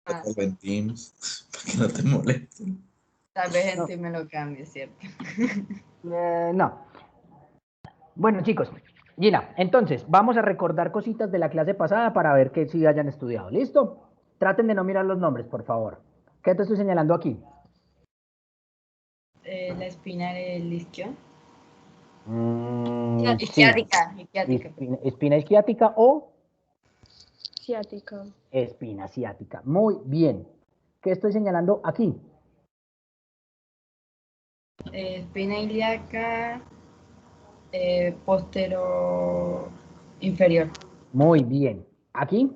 Ah, Sacarlo en Teams para que no te molesten. tal vez en No. ti me lo cambie, ¿cierto? No. Bueno, chicos, Gina, entonces vamos a recordar cositas de la clase pasada para ver que sí hayan estudiado. ¿Listo? Traten de no mirar los nombres, por favor. ¿Qué te estoy señalando aquí? La espina del isquio. Sí. Isquiática. Espina isquiática o Ciática. espina ciática. Muy bien. ¿Qué estoy señalando aquí? Espina ilíaca postero inferior. Muy bien. ¿Aquí?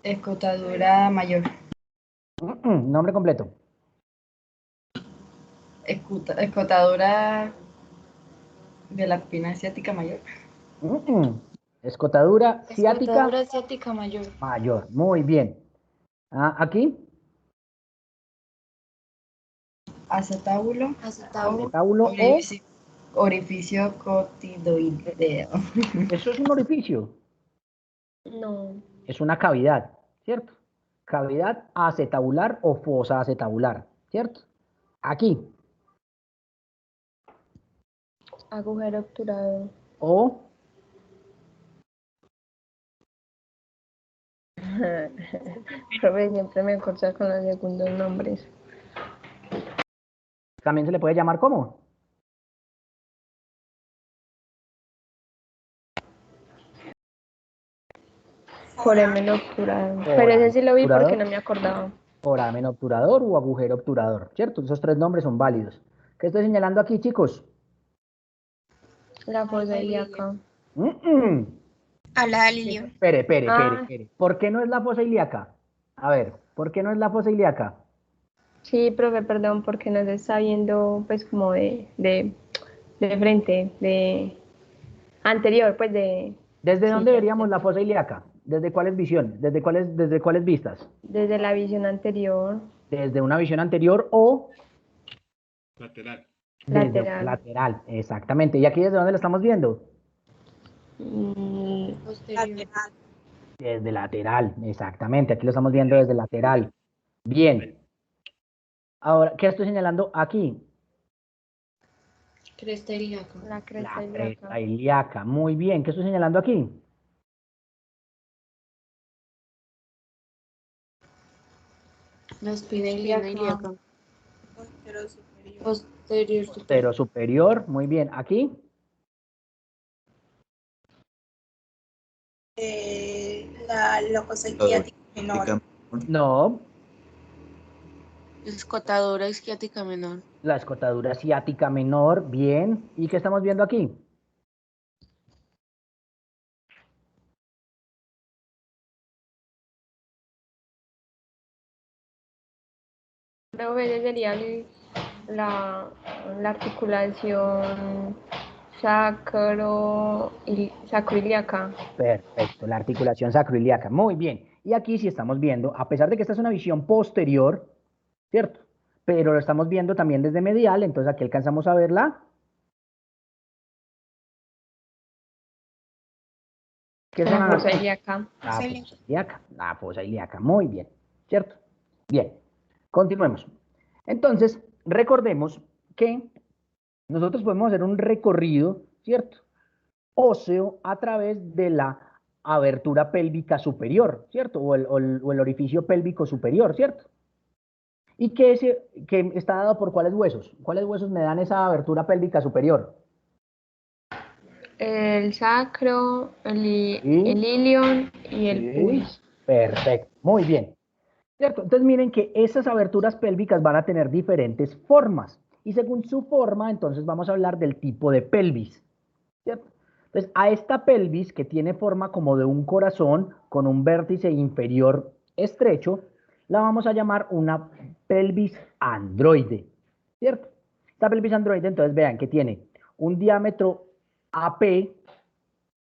Escotadura mayor. Nombre completo. Escotadura de la espina asiática mayor. Escotadura ciática Escotadura asiática mayor. mayor. Muy bien. ¿Aquí? Acetábulo. Acetábulo. Acetábulo o... Orificio cotidoideo. Eso es un orificio. No. Es una cavidad, ¿cierto? Cavidad acetabular o fosa acetabular, ¿cierto? Aquí. Agujero obturado. O... Profe, siempre me corta con los segundos nombres. También se le puede llamar ¿cómo? Foramen obturado. Pero ese sí lo vi porque no me acordaba. Foramen obturador o agujero obturador, ¿cierto? Esos tres nombres son válidos. ¿Qué estoy señalando aquí, chicos? La fosa ilíaca. Habla Lilio. Espere. ¿Por qué no es la fosa ilíaca? A ver, ¿por qué no es la fosa ilíaca? Sí, profe, perdón, porque no se está viendo pues como de frente, de anterior, pues de... ¿Desde Sí, dónde veríamos la fosa ilíaca? ¿Desde cuáles visiones? ¿Desde cuáles vistas? desde la visión anterior. Desde una visión anterior o Lateral. desde una Lateral. lateral, exactamente. ¿Y aquí desde dónde la estamos viendo? Posterior. Desde lateral, exactamente. Aquí lo estamos viendo desde lateral. Bien. Ahora, ¿qué estoy señalando aquí? Cresta ilíaca. La cresta La ilíaca. cresta ilíaca. Muy bien. ¿Qué estoy señalando aquí? La espina ilíaca. Posterior superior. Pero superior. Muy bien. ¿Aquí? La fosa isquiática menor. No. Escotadura isquiática menor. La escotadura ciática menor. Bien. ¿Y qué estamos viendo aquí? Creo que sería la articulación sacroiliaca. Perfecto. La articulación sacroiliaca. Muy bien. Y aquí sí estamos viendo, a pesar de que esta es una visión posterior, ¿cierto? Pero lo estamos viendo también desde medial, entonces aquí alcanzamos a verla. ¿Qué zona? La fosa ilíaca. La fosa ilíaca. La fosa ilíaca. Muy bien. ¿Cierto? Bien. Continuemos. Entonces, recordemos que nosotros podemos hacer un recorrido, ¿cierto? Óseo a través de la abertura pélvica superior, ¿cierto? O el orificio pélvico superior, ¿cierto? ¿Y que está dado por cuáles huesos? ¿Cuáles huesos me dan esa abertura pélvica superior? El sacro, el ¿Sí? ilion y el Sí. pubis. Perfecto. Muy bien. ¿Cierto? Entonces miren que esas aberturas pélvicas van a tener diferentes formas y según su forma, entonces vamos a hablar del tipo de pelvis, ¿cierto? Entonces a esta pelvis que tiene forma como de un corazón con un vértice inferior estrecho, la vamos a llamar una pelvis androide, ¿cierto? Esta pelvis androide, entonces vean que tiene un diámetro AP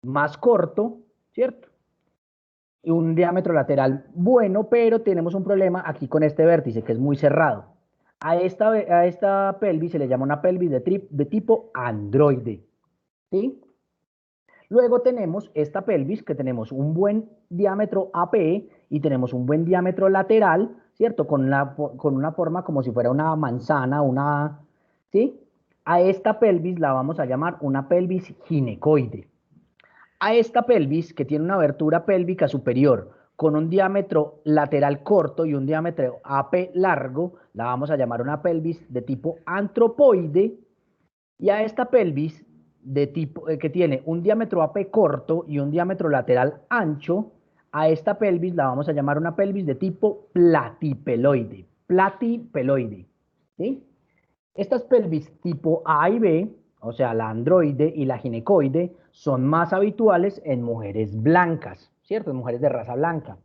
más corto, ¿cierto? Y un diámetro lateral bueno, pero tenemos un problema aquí con este vértice que es muy cerrado. A esta pelvis se le llama una pelvis de tipo androide. ¿Sí? Luego tenemos esta pelvis, que tenemos un buen diámetro AP y tenemos un buen diámetro lateral, ¿cierto? Con una forma como si fuera una manzana, ¿sí? A esta pelvis la vamos a llamar una pelvis ginecoide. A esta pelvis, que tiene una abertura pélvica superior con un diámetro lateral corto y un diámetro AP largo, la vamos a llamar una pelvis de tipo antropoide. Y a esta pelvis que tiene un diámetro AP corto y un diámetro lateral ancho, a esta pelvis la vamos a llamar una pelvis de tipo platipeloide. Platipeloide. ¿Sí? Estas pelvis tipo A y B, o sea, la androide y la ginecoide, son más habituales en mujeres blancas, ¿cierto? En mujeres de raza blanca.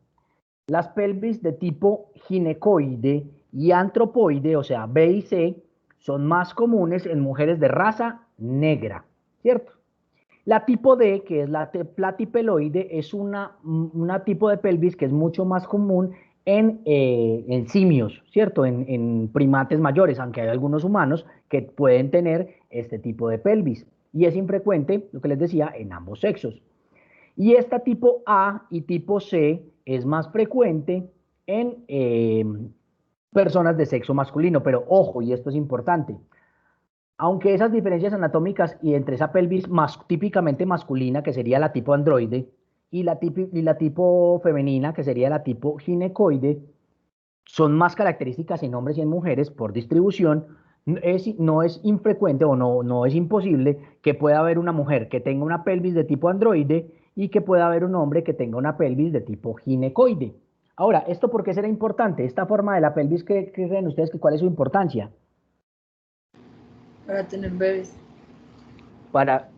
Las pelvis de tipo ginecoide y antropoide, o sea, B y C, son más comunes en mujeres de raza negra, ¿cierto? La tipo D, que es la platipeloide, es una tipo de pelvis que es mucho más común en simios, ¿cierto? En primates mayores, aunque hay algunos humanos que pueden tener este tipo de pelvis. Y es infrecuente, lo que les decía, en ambos sexos. Y esta tipo A y tipo C es más frecuente en personas de sexo masculino, pero ojo, y esto es importante, aunque esas diferencias anatómicas y entre esa pelvis típicamente masculina, que sería la tipo androide, y la tipo femenina, que sería la tipo ginecoide, son más características en hombres y en mujeres por distribución, no es infrecuente o no es imposible que pueda haber una mujer que tenga una pelvis de tipo androide y que pueda haber un hombre que tenga una pelvis de tipo ginecoide. Ahora, ¿esto por qué será importante? Esta forma de la pelvis, ¿qué creen ustedes que cuál es su importancia? Para tener bebés. Para,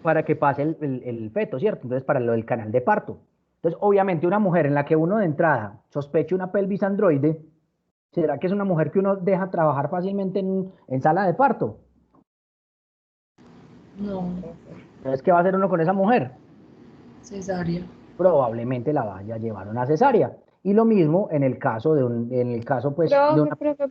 para que pase el feto, ¿cierto? Entonces, para lo del canal de parto. Entonces, obviamente, una mujer en la que uno de entrada sospeche una pelvis androide, ¿será que es una mujer que uno deja trabajar fácilmente en sala de parto? No, Entonces, ¿qué va a hacer uno con esa mujer? cesárea. Probablemente la vaya a llevar a una cesárea. Y lo mismo en el caso pues, de una... Profe,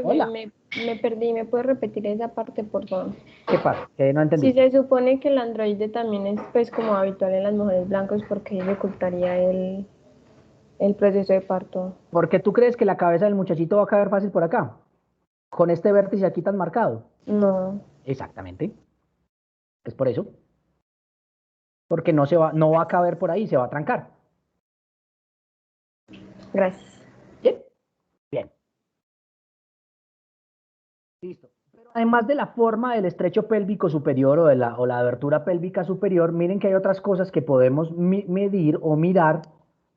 Hola, me perdí, ¿me puede repetir esa parte, por favor? ¿qué pasa? Que no Si entendí. se supone que el androide también es pues como habitual en las mujeres blancas, ¿por qué dificultaría el proceso de parto? ¿Por qué tú crees que la cabeza del muchachito va a caber fácil por acá? Con este vértice aquí tan marcado. No, Exactamente. Es por eso. Porque no va a caber por ahí, se va a trancar. gracias. ¿Bien? Bien. Listo. Pero además de la forma del estrecho pélvico superior o la abertura pélvica superior, miren que hay otras cosas que podemos medir o mirar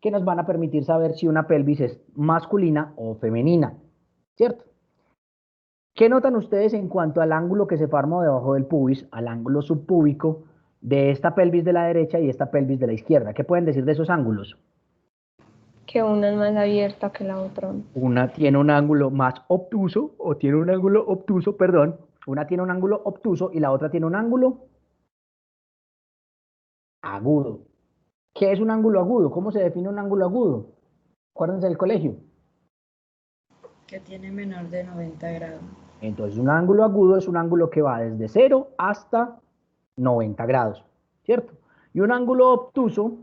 que nos van a permitir saber si una pelvis es masculina o femenina, ¿cierto? ¿Qué notan ustedes en cuanto al ángulo que se forma debajo del pubis, al ángulo subpúbico de esta pelvis de la derecha y esta pelvis de la izquierda? ¿Qué pueden decir de esos ángulos? Que una es más abierta que la otra. Una tiene un ángulo más obtuso, o tiene un ángulo obtuso, perdón. Una tiene un ángulo obtuso y la otra tiene un ángulo agudo. ¿Qué es un ángulo agudo? ¿Cómo se define un ángulo agudo? Acuérdense del colegio. Que tiene menor de 90 grados. Entonces, un ángulo agudo es un ángulo que va desde 0 hasta 90 grados, ¿cierto? Y un ángulo obtuso,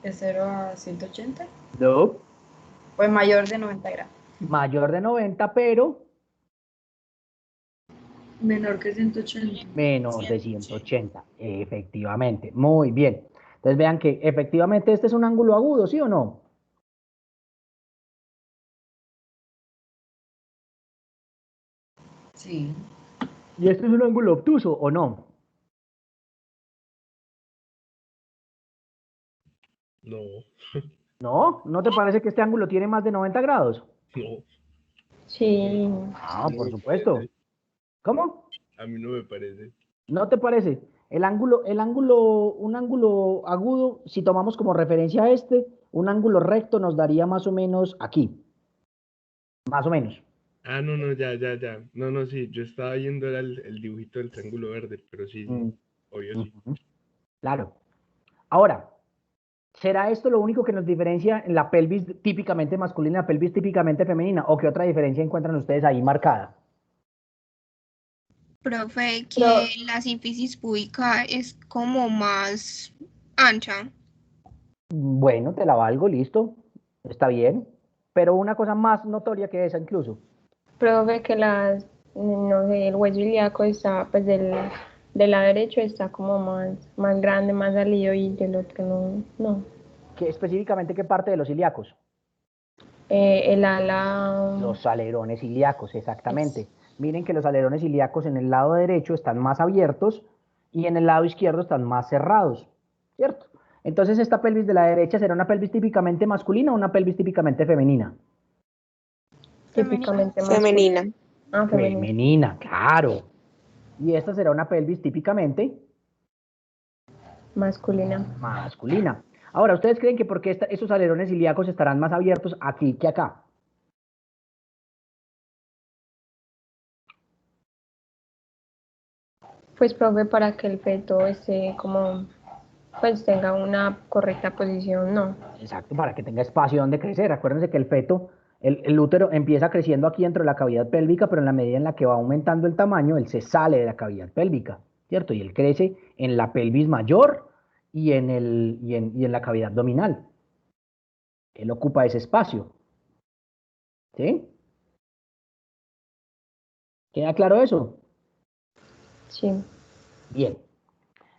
¿De 0 a 180? no, Pues mayor de 90 grados. mayor de 90, pero Menor que 180. menor de 180. Efectivamente, muy bien. Entonces vean que efectivamente este es un ángulo agudo, ¿sí o no? Sí. Y este es un ángulo obtuso, ¿o no? No, ¿No? ¿No te parece que este ángulo tiene más de 90 grados? no, Sí, Ah, no por me supuesto. parece. ¿Cómo? A mí no me parece. ¿No te parece? Un ángulo agudo, si tomamos como referencia este, un ángulo recto nos daría más o menos aquí, más o menos. Ah, no, no, ya, ya, ya. No, no, sí, yo estaba viendo era el dibujito del triángulo verde, pero sí, sí, Mm, obvio sí. ujú, claro. Ahora, ¿será esto lo único que nos diferencia en la pelvis típicamente masculina y la pelvis típicamente femenina? ¿O qué otra diferencia encuentran ustedes ahí marcada? Profe, que Pero, la sínfisis púbica es como más ancha. Bueno, te la valgo, listo, está bien. Pero una cosa más notoria que esa incluso. profe, que no sé, el hueso ilíaco está, pues del lado derecho está como más grande, más salido y del otro no. ¿Qué, específicamente qué parte de los ilíacos? El ala, Los alerones ilíacos, exactamente. Miren que los alerones ilíacos en el lado derecho están más abiertos y en el lado izquierdo están más cerrados, ¿cierto? Entonces esta pelvis de la derecha será una pelvis típicamente masculina o una pelvis típicamente femenina. típicamente masculina. Femenina. Ah, femenina. Femenina, claro. Y esta será una pelvis típicamente Masculina. masculina. Ahora, ¿ustedes creen que por qué esos alerones ilíacos estarán más abiertos aquí que acá? Pues, profe, para que el feto esté como, pues tenga una correcta posición, no. Exacto, para que tenga espacio donde crecer. Acuérdense que el feto, el útero empieza creciendo aquí dentro de la cavidad pélvica, pero en la medida en la que va aumentando el tamaño, él se sale de la cavidad pélvica, ¿cierto? Y él crece en la pelvis mayor y en la cavidad abdominal. Él ocupa ese espacio, ¿sí? ¿Queda claro eso? Sí. Bien.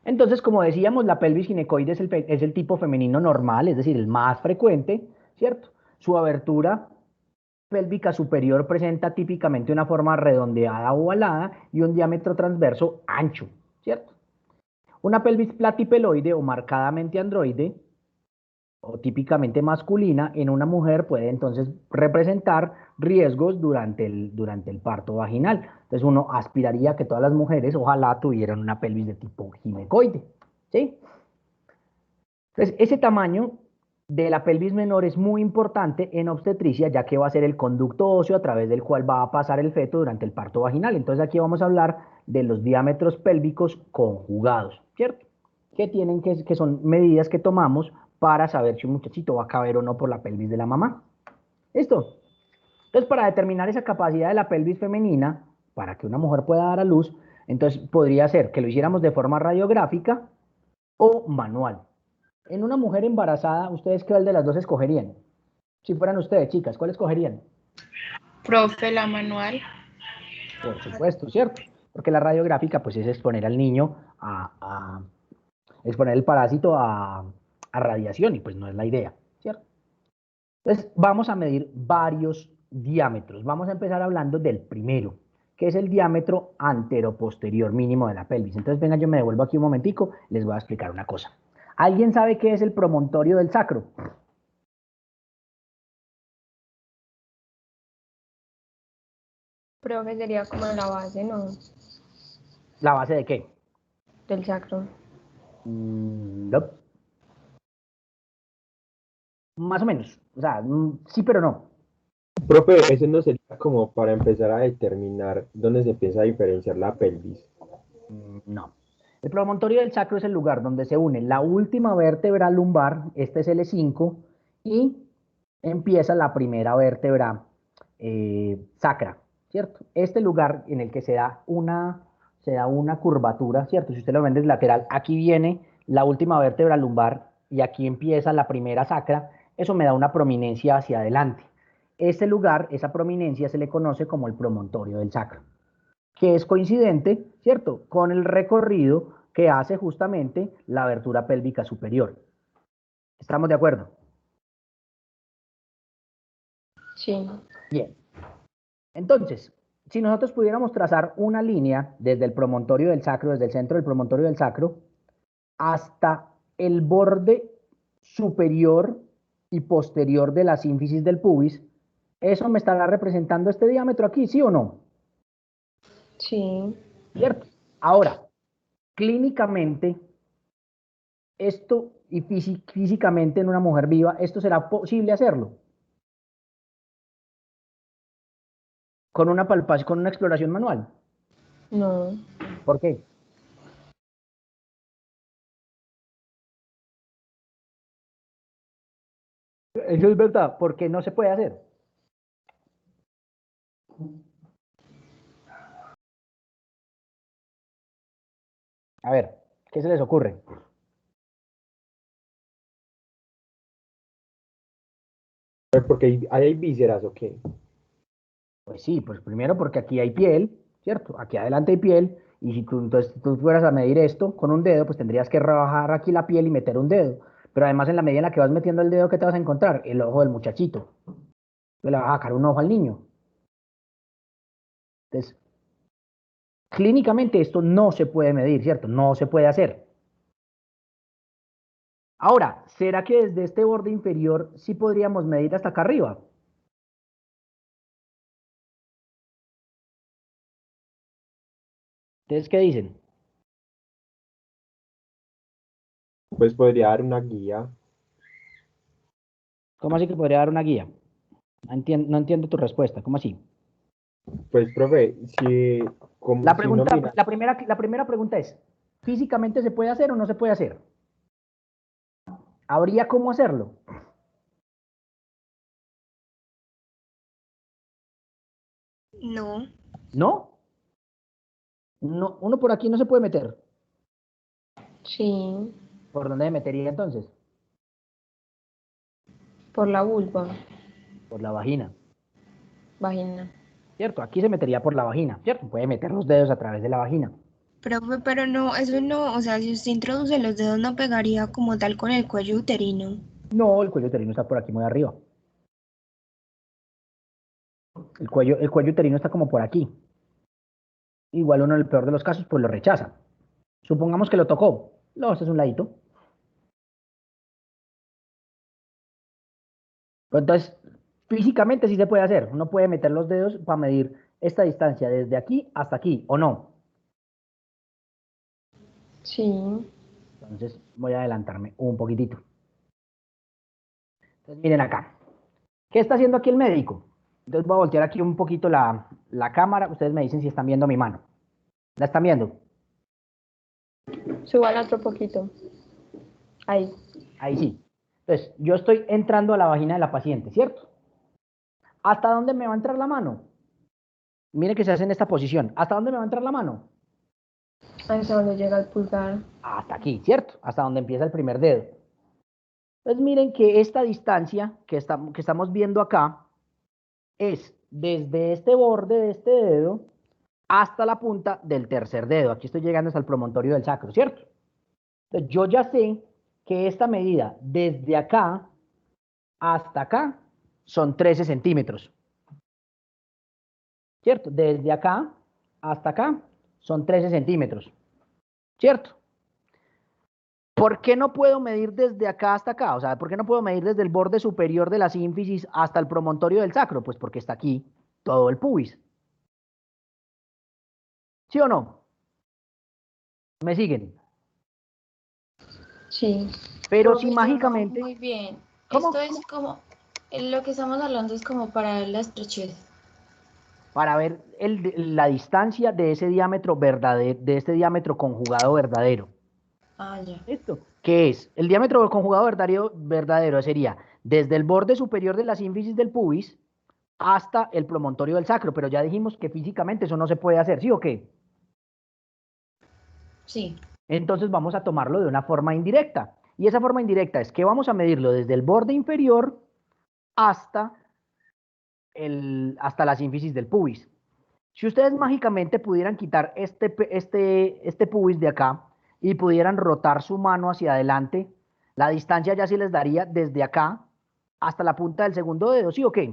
Entonces, como decíamos, la pelvis ginecoide es el tipo femenino normal, es decir, el más frecuente, ¿cierto? Su abertura pélvica superior presenta típicamente una forma redondeada o ovalada y un diámetro transverso ancho, ¿cierto? Una pelvis platipeloide o marcadamente androide o típicamente masculina en una mujer puede entonces representar riesgos durante el parto vaginal. Entonces uno aspiraría que todas las mujeres ojalá tuvieran una pelvis de tipo ginecoide, ¿sí? Entonces ese tamaño de la pelvis menor es muy importante en obstetricia, ya que va a ser el conducto óseo a través del cual va a pasar el feto durante el parto vaginal. Entonces aquí vamos a hablar de los diámetros pélvicos conjugados, ¿cierto? Que son medidas que tomamos para saber si un muchachito va a caber o no por la pelvis de la mamá. ¿Listo? Entonces, para determinar esa capacidad de la pelvis femenina, para que una mujer pueda dar a luz, entonces podría ser que lo hiciéramos de forma radiográfica o manual. En una mujer embarazada, ¿ustedes cuál de las dos escogerían? Si fueran ustedes, chicas, ¿cuál escogerían? Profe, la manual. Por supuesto, ¿cierto? Porque la radiográfica, pues, es exponer al niño exponer el parásito a radiación, y pues no es la idea, ¿cierto? Entonces, vamos a medir varios diámetros. Vamos a empezar hablando del primero, que es el diámetro anteroposterior mínimo de la pelvis. Entonces, venga, yo me devuelvo aquí un momentico, les voy a explicar una cosa. ¿Alguien sabe qué es el promontorio del sacro? Profe, sería como la base, ¿no? ¿La base de qué? Del sacro. No. Más o menos. O sea, sí, pero no. Profe, ese no sería como para empezar a determinar dónde se empieza a diferenciar la pelvis. No. El promontorio del sacro es el lugar donde se une la última vértebra lumbar, este es L5, y empieza la primera vértebra sacra, ¿cierto? Este lugar en el que se da una curvatura, ¿cierto? Si usted lo ven desde lateral, aquí viene la última vértebra lumbar y aquí empieza la primera sacra, eso me da una prominencia hacia adelante. Este lugar, esa prominencia se le conoce como el promontorio del sacro, que es coincidente, ¿cierto?, con el recorrido que hace justamente la abertura pélvica superior. ¿Estamos de acuerdo? Sí. Bien. Entonces, si nosotros pudiéramos trazar una línea desde el promontorio del sacro, desde el centro del promontorio del sacro, hasta el borde superior y posterior de la sínfisis del pubis, ¿eso me estará representando este diámetro aquí, sí o no? Sí. ¿Cierto? Ahora, clínicamente, esto y físicamente en una mujer viva, ¿esto será posible hacerlo? Con una palpación, con una exploración manual. No. ¿Por qué? Eso es verdad, porque no se puede hacer. A ver, ¿qué se les ocurre? Porque hay vísceras, ¿o qué? Pues sí, pues primero porque aquí hay piel, ¿cierto? Aquí adelante hay piel, y si tú, entonces, tú fueras a medir esto con un dedo, pues tendrías que rebajar aquí la piel y meter un dedo. Pero además en la medida en la que vas metiendo el dedo, ¿qué te vas a encontrar? El ojo del muchachito. Tú le vas a sacar un ojo al niño. Entonces, clínicamente esto no se puede medir, ¿cierto? No se puede hacer. Ahora, ¿será que desde este borde inferior sí podríamos medir hasta acá arriba? ¿Ustedes qué dicen? Pues podría dar una guía. ¿Cómo así que podría dar una guía? No entiendo tu respuesta. ¿Cómo así? Pues, profe, La si uno pregunta, mira, la primera pregunta es, ¿físicamente se puede hacer o no se puede hacer? ¿Habría cómo hacerlo? No, ¿No? No, uno por aquí no se puede meter. Sí, ¿Por dónde se metería entonces? por la vulva, Por la vagina, vagina. ¿cierto? Aquí se metería por la vagina, ¿cierto? Puede meter los dedos a través de la vagina. profe, pero no, eso no, o sea, si usted introduce los dedos no pegaría como tal con el cuello uterino. No, el cuello uterino está por aquí muy arriba. El cuello uterino está como por aquí. Igual uno en el peor de los casos, pues lo rechaza. Supongamos que lo tocó. Lo haces un ladito. Pero entonces, físicamente sí se puede hacer. Uno puede meter los dedos para medir esta distancia desde aquí hasta aquí, ¿o no? Sí, Entonces, voy a adelantarme un poquitito. Entonces, miren acá. ¿Qué está haciendo aquí el médico? Entonces, voy a voltear aquí un poquito la cámara. Ustedes me dicen si están viendo mi mano. ¿La están viendo? suba el otro poquito. Ahí. Ahí sí. Entonces, yo estoy entrando a la vagina de la paciente, ¿cierto? ¿Hasta dónde me va a entrar la mano? Mire que se hace en esta posición. ¿Hasta dónde me va a entrar la mano? Ahí es donde llega el pulgar. Hasta aquí, ¿cierto? Hasta donde empieza el primer dedo. Entonces miren que esta distancia que estamos viendo acá es desde este borde de este dedo hasta la punta del tercer dedo. Aquí estoy llegando hasta el promontorio del sacro, ¿cierto? Entonces yo ya sé que esta medida desde acá hasta acá son 13 centímetros, ¿cierto? Desde acá hasta acá son 13 centímetros, ¿cierto? ¿Por qué no puedo medir desde acá hasta acá? O sea, ¿por qué no puedo medir desde el borde superior de la sínfisis hasta el promontorio del sacro? Pues porque está aquí todo el pubis. ¿Sí o no? ¿Me siguen? Sí. Pero si Profe, yo no, mágicamente... muy bien. ¿Cómo? Esto es como, lo que estamos hablando es como para la estrechez. Para ver la distancia de ese diámetro verdadero, de este diámetro conjugado verdadero. Ah, ya. ¿Listo? ¿Qué es? El diámetro conjugado verdadero sería desde el borde superior de la sínfisis del pubis hasta el promontorio del sacro, pero ya dijimos que físicamente eso no se puede hacer, ¿sí o qué? Sí. Entonces vamos a tomarlo de una forma indirecta. Y esa forma indirecta es que vamos a medirlo desde el borde inferior hasta, hasta la sínfisis del pubis. Si ustedes mágicamente pudieran quitar este pubis de acá y pudieran rotar su mano hacia adelante, la distancia ya sí les daría desde acá hasta la punta del segundo dedo, ¿sí o qué?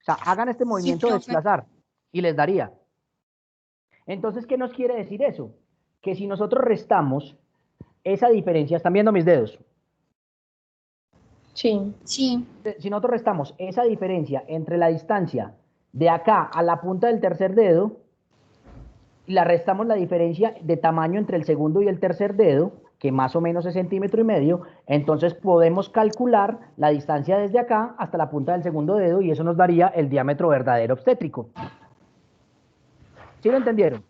O sea, hagan este Sí, movimiento de profe. desplazar y les daría. Entonces, ¿qué nos quiere decir eso? Que si nosotros restamos esa diferencia, ¿están viendo mis dedos? Sí. Sí, Si nosotros restamos esa diferencia entre la distancia de acá a la punta del tercer dedo, y la restamos la diferencia de tamaño entre el segundo y el tercer dedo, que más o menos es 1,5 cm, entonces podemos calcular la distancia desde acá hasta la punta del segundo dedo y eso nos daría el diámetro verdadero obstétrico. ¿Sí lo entendieron?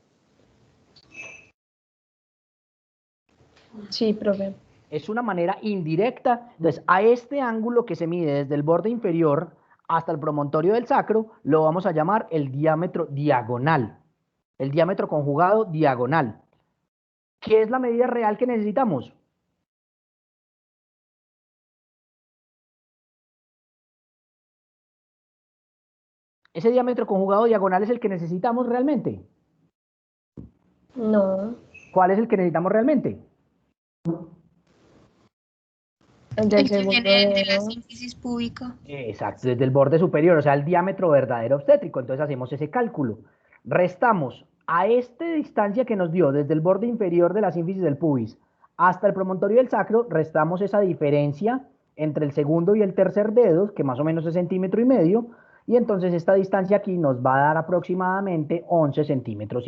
Sí, profe. Es una manera indirecta. Entonces, a este ángulo que se mide desde el borde inferior hasta el promontorio del sacro, lo vamos a llamar el diámetro diagonal. El diámetro conjugado diagonal. ¿Qué es la medida real que necesitamos? ¿Ese diámetro conjugado diagonal es el que necesitamos realmente? No, ¿Cuál es el que necesitamos realmente? el del El que segundo viene de la dedo. sínfisis púbica. Exacto, desde el borde superior, o sea, el diámetro verdadero obstétrico. Entonces hacemos ese cálculo. Restamos a esta distancia que nos dio desde el borde inferior de la sínfisis del pubis hasta el promontorio del sacro, restamos esa diferencia entre el segundo y el tercer dedo, que más o menos es 1,5 cm, y entonces esta distancia aquí nos va a dar aproximadamente 11,5 centímetros,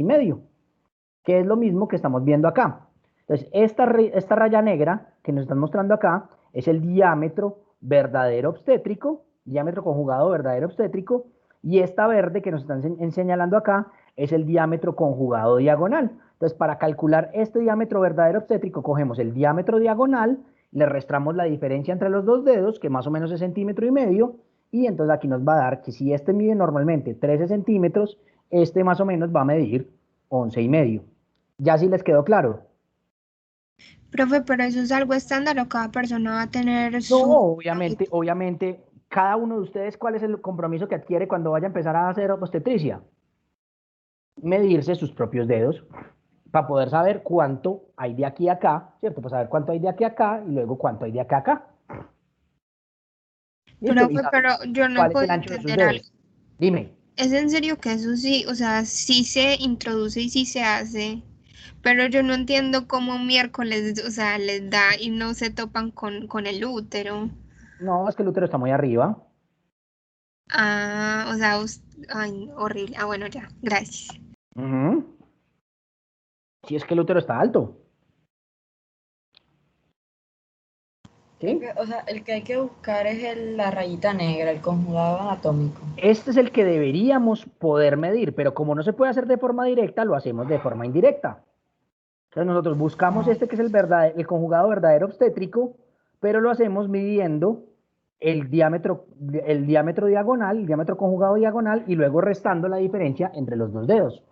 que es lo mismo que estamos viendo acá. Entonces, esta raya negra que nos están mostrando acá es el diámetro verdadero obstétrico, diámetro conjugado verdadero obstétrico, y esta verde que nos están señalando acá es el diámetro conjugado diagonal. Entonces, para calcular este diámetro verdadero obstétrico, cogemos el diámetro diagonal, le restamos la diferencia entre los dos dedos, que más o menos es 1,5 cm, y entonces aquí nos va a dar que si este mide normalmente 13 centímetros, este más o menos va a medir 11,5. ¿Ya sí les quedó claro? Profe, pero eso es algo estándar o cada persona va a tener No, su... obviamente, cada uno de ustedes, ¿cuál es el compromiso que adquiere cuando vaya a empezar a hacer obstetricia? Medirse sus propios dedos para poder saber cuánto hay de aquí a acá, ¿cierto? Para saber cuánto hay de aquí a acá y luego cuánto hay de acá a acá. ¿Listo? Y Profe, saber pero yo no cuál es puedo el ancho de sus entender algo. dedos. Dime. Es en serio que eso sí, o sea, sí se introduce y sí se hace, pero yo no entiendo cómo miércoles, o sea, les da y no se topan con el útero. No, es que el útero está muy arriba. Ah, o sea, ay, horrible. Ah, bueno, ya, gracias. Ujú. Si es que el útero está alto. ¿Sí? O sea, el que hay que buscar es la rayita negra, el conjugado anatómico. Este es el que deberíamos poder medir, pero como no se puede hacer de forma directa, lo hacemos de forma indirecta. Entonces nosotros buscamos este que es el conjugado verdadero obstétrico, pero lo hacemos midiendo el diámetro diagonal, el diámetro conjugado diagonal, y luego restando la diferencia entre los dos dedos.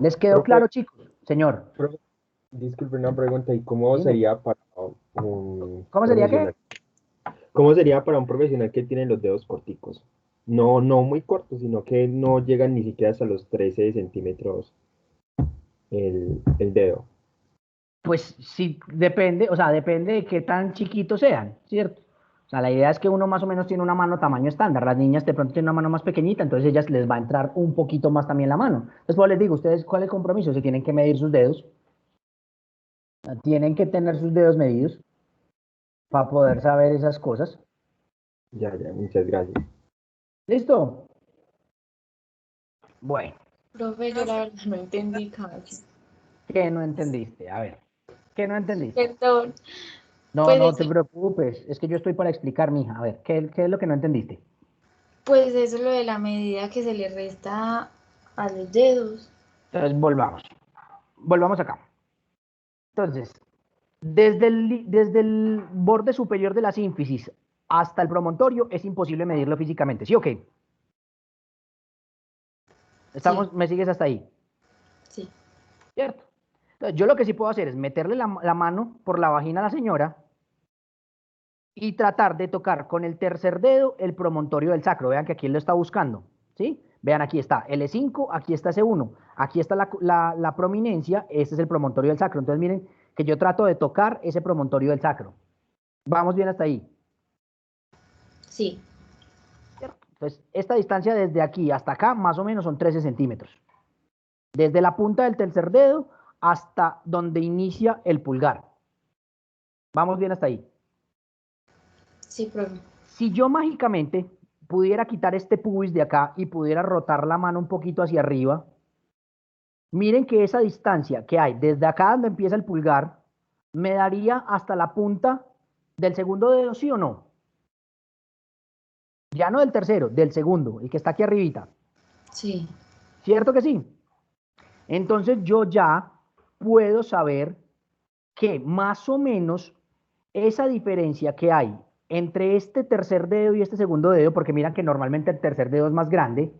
¿Les quedó Profe, claro, chicos? Señor. profe, disculpe una pregunta, ¿y cómo Dime. sería para un ¿Cómo sería qué? profesional? ¿Cómo sería para un profesional que tiene los dedos corticos? No, no muy cortos, sino que no llegan ni siquiera hasta los 13 centímetros el dedo. Pues sí, depende, o sea, depende de qué tan chiquitos sean, ¿cierto? O sea, la idea es que uno más o menos tiene una mano tamaño estándar. Las niñas de pronto tienen una mano más pequeñita, entonces ellas les va a entrar un poquito más también la mano. Entonces, pues les digo, ustedes, ¿cuál es el compromiso? Se tienen que medir sus dedos. Tienen que tener sus dedos medidos para poder saber esas cosas. Ya, muchas gracias. ¿Listo? Bueno, Profe, yo la verdad no entendí casi. ¿qué no entendiste? A ver, ¿qué no entendiste? Perdón. No, Pues no eso, te preocupes, es que yo estoy para explicar, mija. A ver, ¿qué es lo que no entendiste? pues eso lo de la medida que se le resta a los dedos. Entonces, volvamos acá. Entonces, desde el borde superior de la sínfisis hasta el promontorio es imposible medirlo físicamente, ¿sí o qué? Sí, ¿Me sigues hasta ahí? sí. ¿Cierto? Entonces, yo lo que sí puedo hacer es meterle la mano por la vagina a la señora y tratar de tocar con el tercer dedo el promontorio del sacro. Vean que aquí él lo está buscando, ¿sí? Vean, aquí está L5, aquí está C1, aquí está la prominencia, este es el promontorio del sacro. Entonces, miren que yo trato de tocar ese promontorio del sacro. ¿Vamos bien hasta ahí? Sí, Entonces, esta distancia desde aquí hasta acá, más o menos son 13 centímetros. Desde la punta del tercer dedo hasta donde inicia el pulgar. ¿Vamos bien hasta ahí? sí, profe. Si yo mágicamente pudiera quitar este pubis de acá y pudiera rotar la mano un poquito hacia arriba, miren que esa distancia que hay desde acá donde empieza el pulgar, me daría hasta la punta del segundo dedo, ¿sí o no? Ya no del tercero, del segundo, el que está aquí arribita. Sí, ¿Cierto que sí? Entonces yo ya puedo saber que más o menos esa diferencia que hay entre este tercer dedo y este segundo dedo, porque miran que normalmente el tercer dedo es más grande,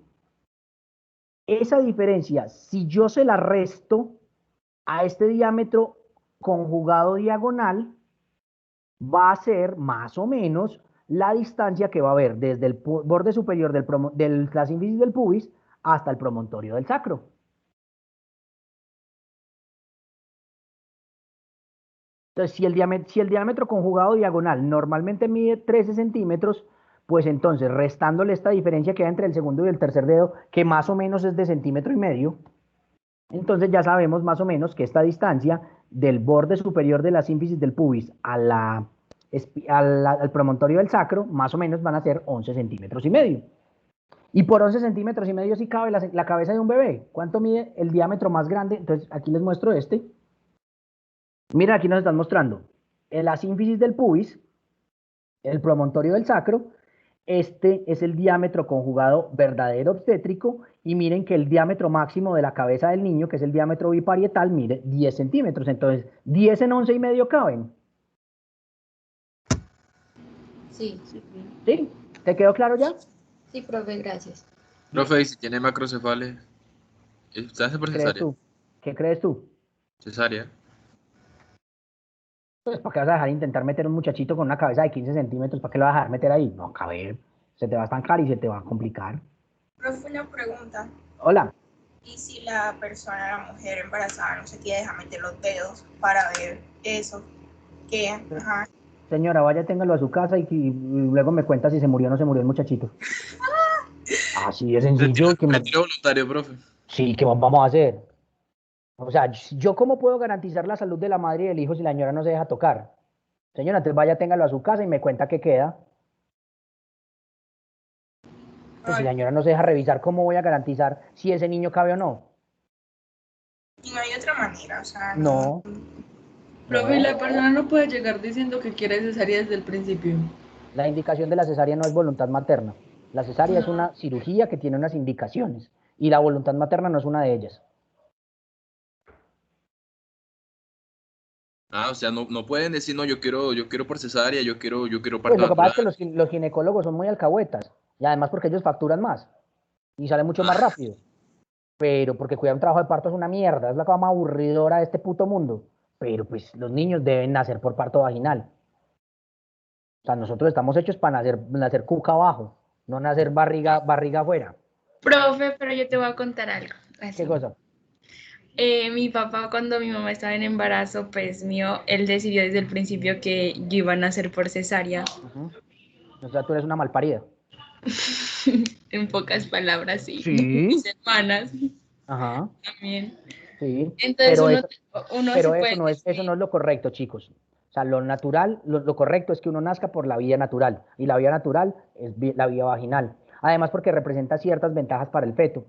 esa diferencia, si yo se la resto, a este diámetro conjugado diagonal va a ser más o menos la distancia que va a haber desde el borde superior de la sínfisis del pubis hasta el promontorio del sacro. Entonces, si el diámetro conjugado diagonal normalmente mide 13 centímetros, pues entonces, restándole esta diferencia que hay entre el segundo y el tercer dedo, que más o menos es de 1,5 centímetros, entonces ya sabemos más o menos que esta distancia del borde superior de la sínfisis del pubis al promontorio del sacro, más o menos van a ser 11,5 centímetros. Y por 11,5 centímetros sí cabe la cabeza de un bebé. ¿Cuánto mide el diámetro más grande? Entonces, aquí les muestro este. Mira, aquí nos están mostrando la sínfisis del pubis, el promontorio del sacro. Este es el diámetro conjugado verdadero obstétrico, y miren que el diámetro máximo de la cabeza del niño, que es el diámetro biparietal, mide 10 centímetros. Entonces, 10 en 11,5 caben. Sí, ¿Sí? ¿Te quedó claro ya? sí, profe, gracias. Profe, ¿y si tiene macrocefales? ¿Usted hace por ¿Qué crees cesárea? tú? ¿Qué crees tú? Cesárea. Pues, ¿para qué vas a dejar intentar meter un muchachito con una cabeza de 15 centímetros? ¿Para qué lo vas a dejar meter ahí? No, caber. Se te va a estancar y se te va a complicar. Profe, una pregunta. Hola. ¿Y si la persona, la mujer embarazada, no se quiere dejar meter los dedos para ver eso? ¿Qué? Ajá. Señora, vaya, téngalo a su casa y luego me cuenta si se murió o no se murió el muchachito. Así de sencillo. Retiro voluntario, profe. Sí, ¿qué más vamos a hacer? O sea, ¿yo cómo puedo garantizar la salud de la madre y del hijo si la señora no se deja tocar? Señora, entonces vaya, téngalo a su casa y me cuenta qué queda. Pues si la señora no se deja revisar, ¿cómo voy a garantizar si ese niño cabe o no? Y no hay otra manera, o sea... No. Profe, la persona no puede llegar diciendo que quiere cesárea desde el principio. La indicación de la cesárea no es voluntad materna. La cesárea es una cirugía que tiene unas indicaciones, y la voluntad materna no es una de ellas. O sea, no pueden decir, no, yo quiero por cesárea, yo quiero Pues parto lo que pasa es natural. que los ginecólogos son muy alcahuetas, y además porque ellos facturan más y sale mucho más rápido. Pero porque cuidar un trabajo de parto es una mierda, es la cosa más aburridora de este puto mundo. Pero pues los niños deben nacer por parto vaginal. O sea, nosotros estamos hechos para nacer cuca abajo, no nacer barriga afuera. Profe, pero yo te voy a contar algo. Así. ¿Qué cosa? Mi papá, cuando mi mamá estaba en embarazo, pues mío, él decidió desde el principio que yo iba a nacer por cesárea. O sea, tú eres una malparida. En pocas palabras, sí. Sí. Mis hermanas. Ajá. También. Sí. Entonces pero eso no es lo correcto, chicos. O sea, lo natural, lo correcto es que uno nazca por la vía natural, y la vía natural es la vía vaginal. Además, porque representa ciertas ventajas para el feto.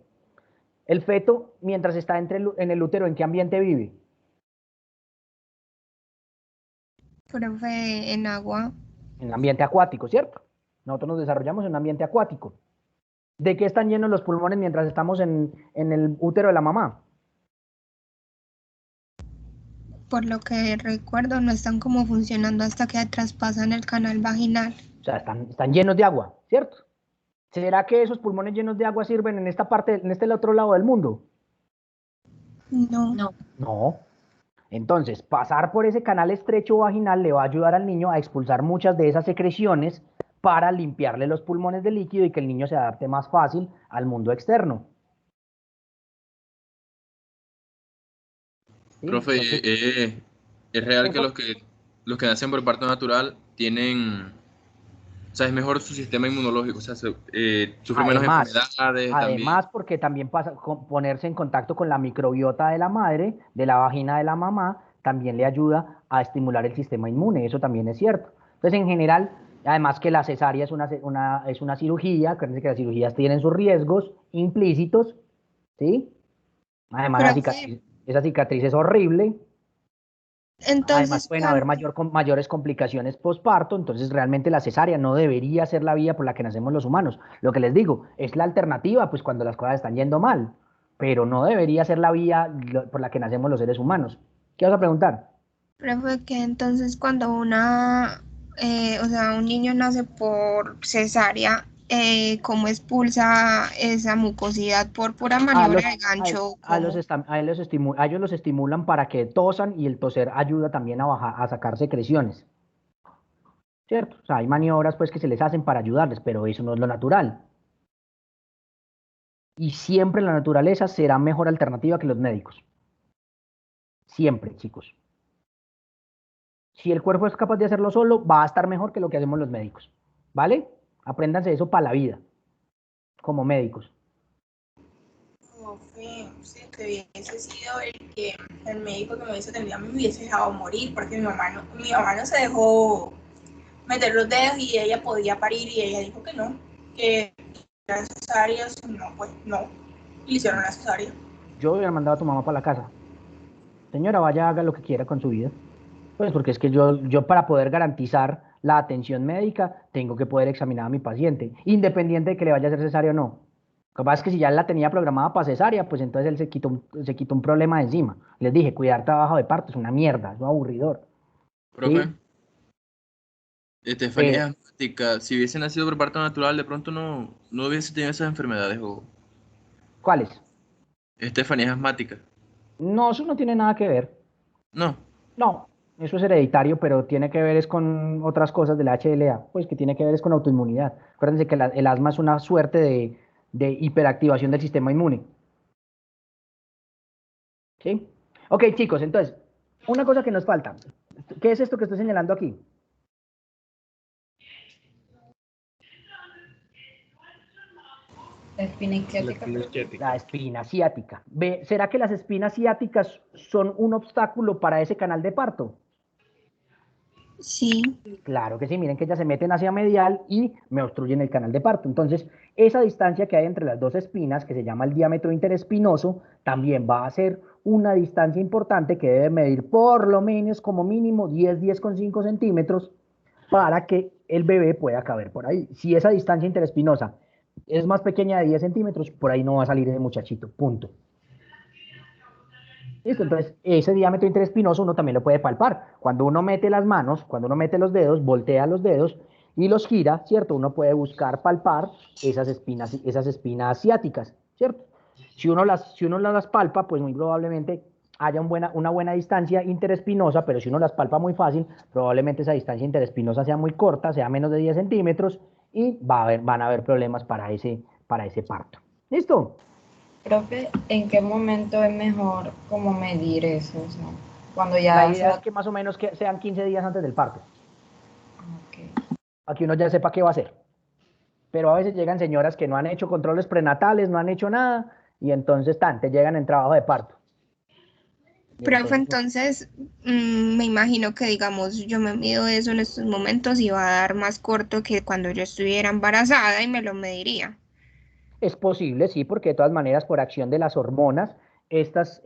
El feto, mientras está en el útero, ¿en qué ambiente vive? Profe, en agua. En ambiente acuático, ¿cierto? Nosotros nos desarrollamos en un ambiente acuático. ¿De qué están llenos los pulmones mientras estamos en el útero de la mamá? Por lo que recuerdo, no están como funcionando hasta que traspasan el canal vaginal. O sea, están llenos de agua, ¿cierto? ¿Será que esos pulmones llenos de agua sirven en esta parte, en este otro lado del mundo? No. No. Entonces, pasar por ese canal estrecho vaginal le va a ayudar al niño a expulsar muchas de esas secreciones para limpiarle los pulmones de líquido y que el niño se adapte más fácil al mundo externo. ¿Sí? Profe, Entonces, es real que los que nacen por parto natural tienen, o sea, es mejor su sistema inmunológico, o sea, sufren menos enfermedades también. Además, porque también pasa ponerse en contacto con la microbiota de la madre, de la vagina de la mamá, también le ayuda a estimular el sistema inmune, eso también es cierto. Entonces, en general, además que la cesárea es una cirugía, acuérdense que las cirugías tienen sus riesgos implícitos, ¿sí? Además, esa cicatriz es horrible. Entonces, además pueden haber mayores complicaciones postparto, entonces realmente la cesárea no debería ser la vía por la que nacemos los humanos. Lo que les digo, es la alternativa pues cuando las cosas están yendo mal, pero no debería ser la vía por la que nacemos los seres humanos. ¿Qué vas a preguntar? Profe, que entonces cuando un niño nace por cesárea, cómo expulsa esa mucosidad por pura maniobra de gancho. A ellos los estimulan para que tosan y el toser ayuda también a bajar, a sacar secreciones. ¿Cierto? O sea, hay maniobras pues que se les hacen para ayudarles, pero eso no es lo natural. Y siempre la naturaleza será mejor alternativa que los médicos. Siempre, chicos. Si el cuerpo es capaz de hacerlo solo, va a estar mejor que lo que hacemos los médicos. ¿Vale? Apréndanse eso para la vida, como médicos. Profe, si usted hubiese sido el médico que me hubiese atendido a mí, me hubiese dejado morir, porque mi mamá no se dejó meter los dedos y ella podía parir y ella dijo que no, que era necesaria, no, pues no, y le hicieron la cesárea. Yo hubiera mandado a tu mamá para la casa. Señora, vaya, haga lo que quiera con su vida. Pues porque es que yo para poder garantizar la atención médica, tengo que poder examinar a mi paciente, independiente de que le vaya a hacer cesárea o no. Lo que pasa es que si ya la tenía programada para cesárea, pues entonces él se quitó un problema de encima. Les dije, cuidar trabajo de parto es una mierda, es un aburridor. Profe, ¿Sí? Estefanía es asmática. Si hubiese nacido por parto natural, de pronto no hubiese tenido esas enfermedades. ¿Cuáles? Estefanía es asmática. No, eso no tiene nada que ver. No. No, eso es hereditario, pero tiene que ver es con otras cosas de la HLA, pues que tiene que ver es con autoinmunidad. Acuérdense que el asma es una suerte de hiperactivación del sistema inmune. ¿Sí? Ok, chicos, entonces, una cosa que nos falta. ¿Qué es esto que estoy señalando aquí? La espina ciática. La espina ciática. ¿Será que las espinas ciáticas son un obstáculo para ese canal de parto? Sí. Claro que sí, miren que ellas se meten hacia medial y me obstruyen el canal de parto. Entonces, esa distancia que hay entre las dos espinas, que se llama el diámetro interespinoso, también va a ser una distancia importante que debe medir por lo menos, como mínimo, 10,5 centímetros para que el bebé pueda caber por ahí. Si esa distancia interespinosa es más pequeña de 10 centímetros, por ahí no va a salir el muchachito, punto. ¿Listo? Entonces, ese diámetro interespinoso uno también lo puede palpar. Cuando uno mete las manos, cuando uno mete los dedos, voltea los dedos y los gira, ¿cierto? Uno puede buscar palpar esas espinas ciáticas, ¿cierto? Si uno las palpa, pues muy probablemente haya una buena distancia interespinosa, pero si uno las palpa muy fácil, probablemente esa distancia interespinosa sea muy corta, sea menos de 10 centímetros, y van a haber problemas para ese parto. ¿Listo? Profe, ¿en qué momento es mejor como medir eso? O sea, cuando ya la idea es que más o menos que sean 15 días antes del parto. Okay. Aquí uno ya sepa qué va a hacer. Pero a veces llegan señoras que no han hecho controles prenatales, no han hecho nada, y entonces te llegan en trabajo de parto. Profe, entonces me imagino que, digamos, yo me mido eso en estos momentos y va a dar más corto que cuando yo estuviera embarazada y me lo mediría. Es posible, sí, porque de todas maneras, por acción de las hormonas, estos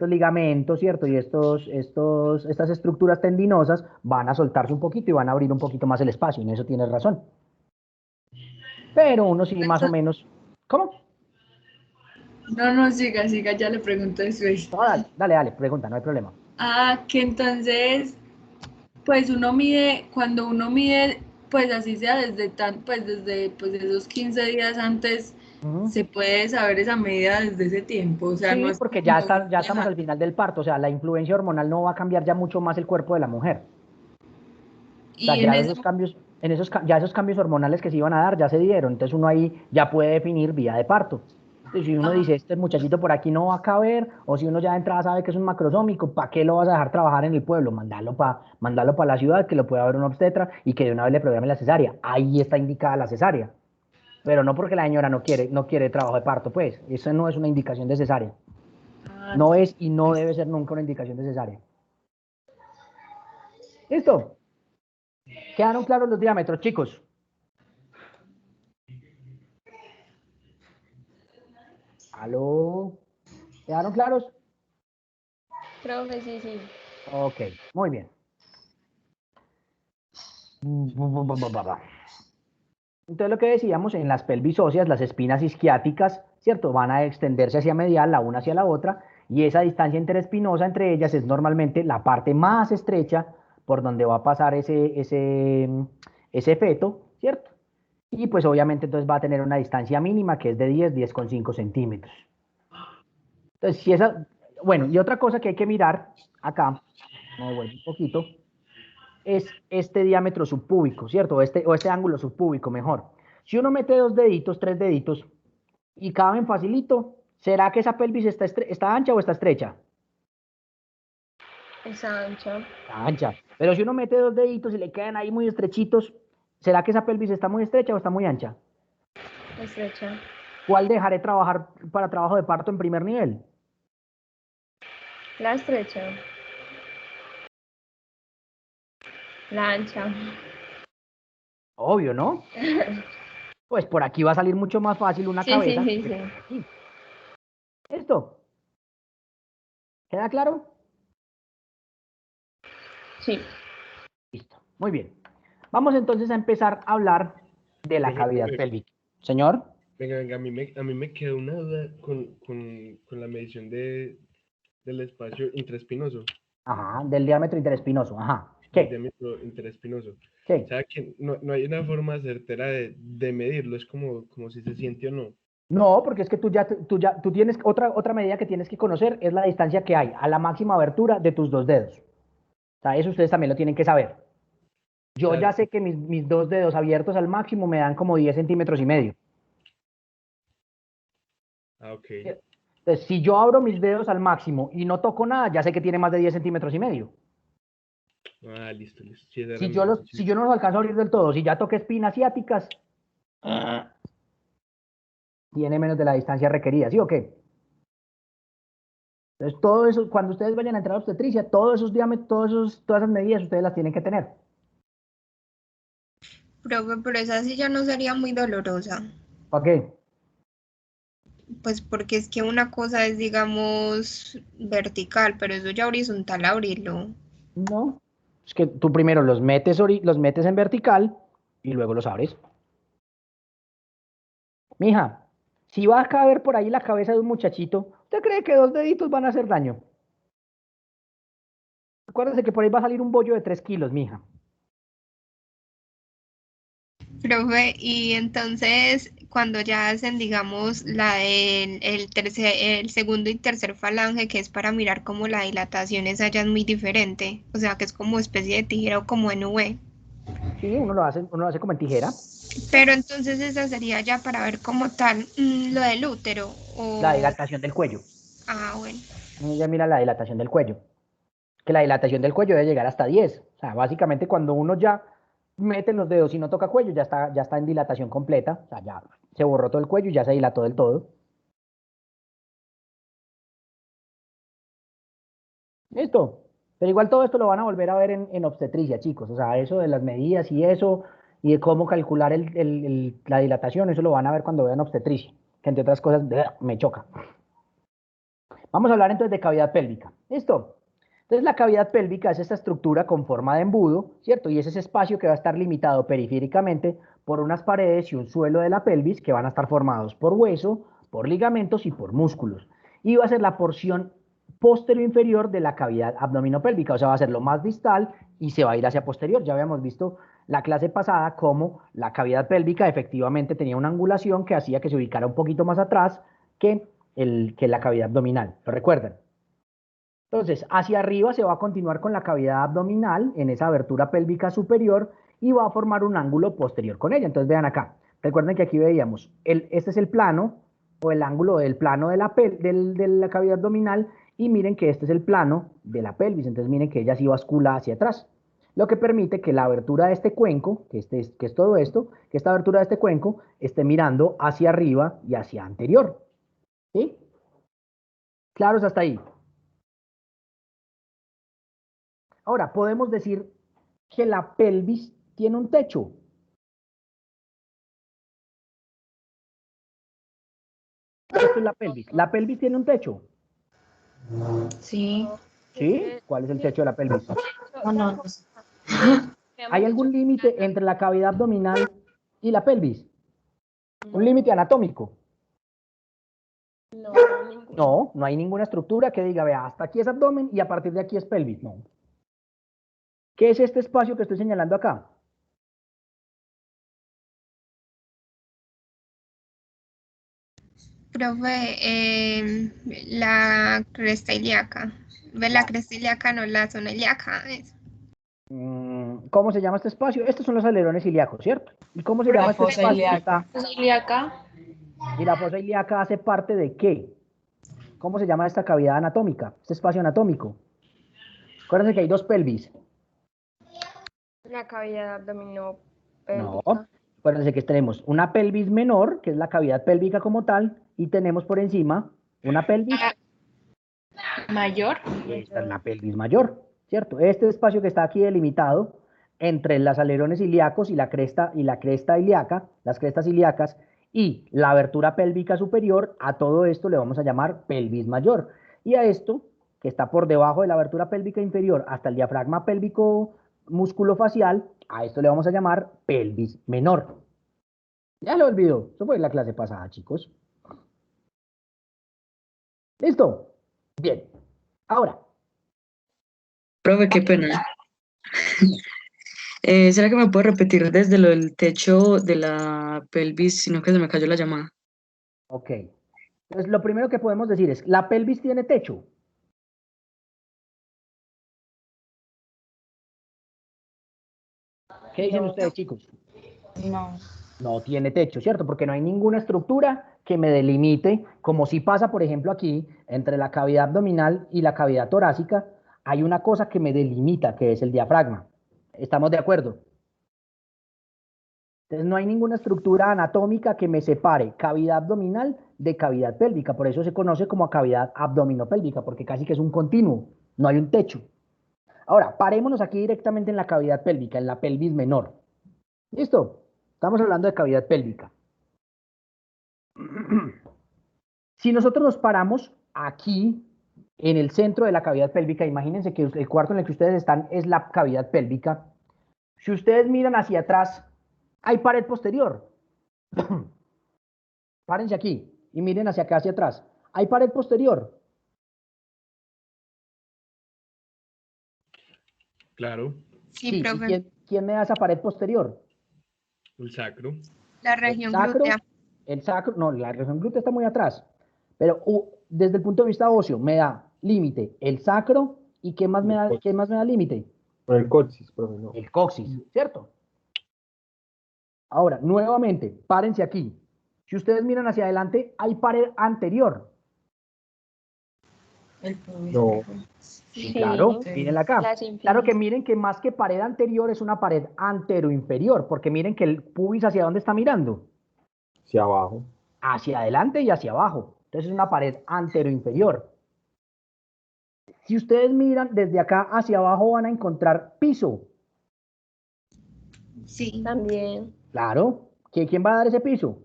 ligamentos, ¿cierto? Y estas estructuras tendinosas van a soltarse un poquito y van a abrir un poquito más el espacio, en eso tienes razón. Pero uno sí más o menos... ¿Cómo? No, siga, ya le pregunto después. No, dale, pregunta, no hay problema. Que entonces, pues cuando uno mide, pues así sea desde esos 15 días antes, se puede saber esa medida desde ese tiempo. O sea, sí, no es porque ya estamos al final del parto, o sea, la influencia hormonal no va a cambiar ya mucho más el cuerpo de la mujer. O sea, ya esos cambios hormonales que se iban a dar ya se dieron, entonces uno ahí ya puede definir vía de parto. Entonces, si uno dice, este muchachito por aquí no va a caber, o si uno ya de entrada sabe que es un macrosómico, ¿para qué lo vas a dejar trabajar en el pueblo? Mandarlo para la ciudad, que lo pueda ver un obstetra y que de una vez le programe la cesárea. Ahí está indicada la cesárea. Pero no porque la señora no quiere trabajo de parto, pues. Eso no es una indicación de cesárea. No es y no debe ser nunca una indicación de cesárea. ¿Listo? ¿Quedaron claros los diámetros, chicos? ¿Aló? ¿Quedaron claros? Profe, sí. Ok, muy bien. Entonces lo que decíamos, en las pelvis óseas, las espinas isquiáticas, ¿cierto? Van a extenderse hacia medial, la una hacia la otra, y esa distancia interespinosa entre ellas es normalmente la parte más estrecha por donde va a pasar ese ese feto, ¿cierto? Y pues obviamente entonces va a tener una distancia mínima que es de 10,5 centímetros. Entonces, si esa, bueno, y otra cosa que hay que mirar acá, me devuelvo un poquito, es este diámetro subpúbico, ¿cierto? O este ángulo subpúbico, mejor. Si uno mete 2 deditos, 3 deditos, y caben facilito, ¿será que esa pelvis está ancha o está estrecha? Está ancha. Está ancha. Pero si uno mete 2 deditos y le quedan ahí muy estrechitos, ¿será que esa pelvis está muy estrecha o está muy ancha? Estrecha. ¿Cuál dejaré trabajar para trabajo de parto en primer nivel? La estrecha. La ancha. Obvio, ¿no? Pues por aquí va a salir mucho más fácil una cabeza. Sí. ¿Esto? ¿Queda claro? Sí. Listo. Muy bien. Vamos entonces a empezar a hablar de la cavidad pélvica. Señor. Venga, a mí me quedó una duda con la medición del espacio intraespinoso. Ajá, del diámetro interespinoso. Ajá. El diámetro interespinoso. Sí. O sea que no hay una forma certera de medirlo, es como si se siente o no. No, porque es que tú tienes otra medida que tienes que conocer, es la distancia que hay a la máxima abertura de tus 2 dedos. O sea, eso ustedes también lo tienen que saber. Yo ya sé que mis 2 dedos abiertos al máximo me dan como 10,5 centímetros. Ah, ok. Entonces, si yo abro mis dedos al máximo y no toco nada, ya sé que tiene más de 10,5 centímetros. Ah, listo. Sí, Si yo no los alcanzo a abrir del todo, si ya toqué espinas ciáticas, tiene menos de la distancia requerida, ¿sí o qué? Entonces, todo eso, cuando ustedes vayan a entrar a obstetricia, todos esos diámetros, todas esas medidas, ustedes las tienen que tener. Profe, pero esa sí ya no sería muy dolorosa. ¿Para qué? Pues porque es que una cosa es, digamos, vertical, pero eso ya horizontal abrirlo. No, es que tú primero los metes en vertical y luego los abres. Mija, si va a caber por ahí la cabeza de un muchachito, ¿usted cree que 2 deditos van a hacer daño? Acuérdese que por ahí va a salir un bollo de 3 kilos, mija. Profe, y entonces cuando ya hacen, digamos, el segundo y tercer falange, que es para mirar cómo la dilatación esa ya es muy diferente, o sea, que es como especie de tijera o como en V. Sí, uno lo hace como en tijera. Pero entonces esa sería ya para ver como tal lo del útero o... La dilatación del cuello. Ah, bueno. Ya mira la dilatación del cuello. Que la dilatación del cuello debe llegar hasta 10. O sea, básicamente cuando uno ya mete los dedos y no toca cuello, ya está en dilatación completa. O sea, ya se borró todo el cuello y ya se dilató del todo. Listo. Pero igual todo esto lo van a volver a ver en obstetricia, chicos. O sea, eso de las medidas y eso, y de cómo calcular la dilatación, eso lo van a ver cuando vean obstetricia. Que entre otras cosas, me choca. Vamos a hablar entonces de cavidad pélvica. ¿Listo? Entonces la cavidad pélvica es esta estructura con forma de embudo, ¿cierto? Y es ese espacio que va a estar limitado periféricamente por unas paredes y un suelo de la pelvis que van a estar formados por hueso, por ligamentos y por músculos. Y va a ser la porción posterior inferior de la cavidad abdominopélvica, o sea, va a ser lo más distal y se va a ir hacia posterior. Ya habíamos visto la clase pasada cómo la cavidad pélvica efectivamente tenía una angulación que hacía que se ubicara un poquito más atrás que la cavidad abdominal. ¿Lo recuerdan? Entonces, hacia arriba se va a continuar con la cavidad abdominal en esa abertura pélvica superior y va a formar un ángulo posterior con ella. Entonces, vean acá. Recuerden que aquí veíamos, este es el plano o el ángulo del plano de la cavidad abdominal y miren que este es el plano de la pelvis. Entonces, miren que ella sí bascula hacia atrás. Lo que permite que la abertura de este cuenco, que es todo esto, que esta abertura de este cuenco esté mirando hacia arriba y hacia anterior. ¿Sí? ¿Claros hasta ahí? Ahora, podemos decir que la pelvis tiene un techo. Esto es la pelvis. ¿La pelvis tiene un techo? Sí. ¿Sí? ¿Cuál es el techo de la pelvis? No. ¿Hay algún límite entre la cavidad abdominal y la pelvis? ¿Un límite anatómico? No, no hay ninguna estructura que diga, vea, hasta aquí es abdomen y a partir de aquí es pelvis. No. ¿Qué es este espacio que estoy señalando acá? Profe, la cresta ilíaca. ¿Ve la cresta ilíaca, no la zona ilíaca? ¿Cómo se llama este espacio? Estos son los alerones ilíacos, ¿cierto? ¿Y cómo se llama este fosa espacio? ilíaca. Ilíaca. ¿Y la fosa ilíaca hace parte de qué? ¿Cómo se llama esta cavidad anatómica? Este espacio anatómico. Acuérdense que hay dos pelvis. La cavidad abdominopélvica. No. Acuérdense que tenemos una pelvis menor, que es la cavidad pélvica como tal, y tenemos por encima una pelvis Mayor. Esta es la pelvis mayor, ¿cierto? Este espacio que está aquí delimitado entre los alerones ilíacos y la cresta ilíaca, las crestas ilíacas, y la abertura pélvica superior, a todo esto le vamos a llamar pelvis mayor. Y a esto, que está por debajo de la abertura pélvica inferior hasta el diafragma pélvico músculo facial, a esto le vamos a llamar pelvis menor. Ya lo olvidó, eso fue en la clase pasada, chicos. ¿Listo? Bien. Ahora. Profe, qué pena. ¿Será que me puede repetir desde lo del techo de la pelvis, sino que se me cayó la llamada? Ok. Entonces, lo primero que podemos decir es, ¿la pelvis tiene techo? ¿Qué dicen ustedes, chicos? No. No tiene techo, ¿cierto? Porque no hay ninguna estructura que me delimite, como si pasa, por ejemplo, aquí, entre la cavidad abdominal y la cavidad torácica, hay una cosa que me delimita, que es el diafragma. ¿Estamos de acuerdo? Entonces no hay ninguna estructura anatómica que me separe cavidad abdominal de cavidad pélvica, por eso se conoce como cavidad abdominopélvica, porque casi que es un continuo, no hay un techo. Ahora, parémonos aquí directamente en la cavidad pélvica, en la pelvis menor. ¿Listo? Estamos hablando de cavidad pélvica. Si nosotros nos paramos aquí, en el centro de la cavidad pélvica, imagínense que el cuarto en el que ustedes están es la cavidad pélvica. Si ustedes miran hacia atrás, hay pared posterior. Párense aquí y miren hacia acá, hacia atrás. Hay pared posterior. Claro. Sí, profe. ¿Y quién me da esa pared posterior? El sacro. La región glútea. El sacro, no, la región glútea está muy atrás. Pero desde el punto de vista óseo, me da límite el sacro y ¿qué más me da límite? El coxis, profe, no. El coxis, ¿cierto? Ahora, nuevamente, párense aquí. Si ustedes miran hacia adelante, hay pared anterior. No. Sí, claro, Sí. mírenla acá. Claro que miren que más que pared anterior es una pared anteroinferior, porque miren que el pubis hacia dónde está mirando. Hacia abajo. Hacia adelante y hacia abajo. Entonces es una pared anteroinferior. Si ustedes miran desde acá hacia abajo van a encontrar piso. Sí. También Claro. ¿Quién va a dar ese piso?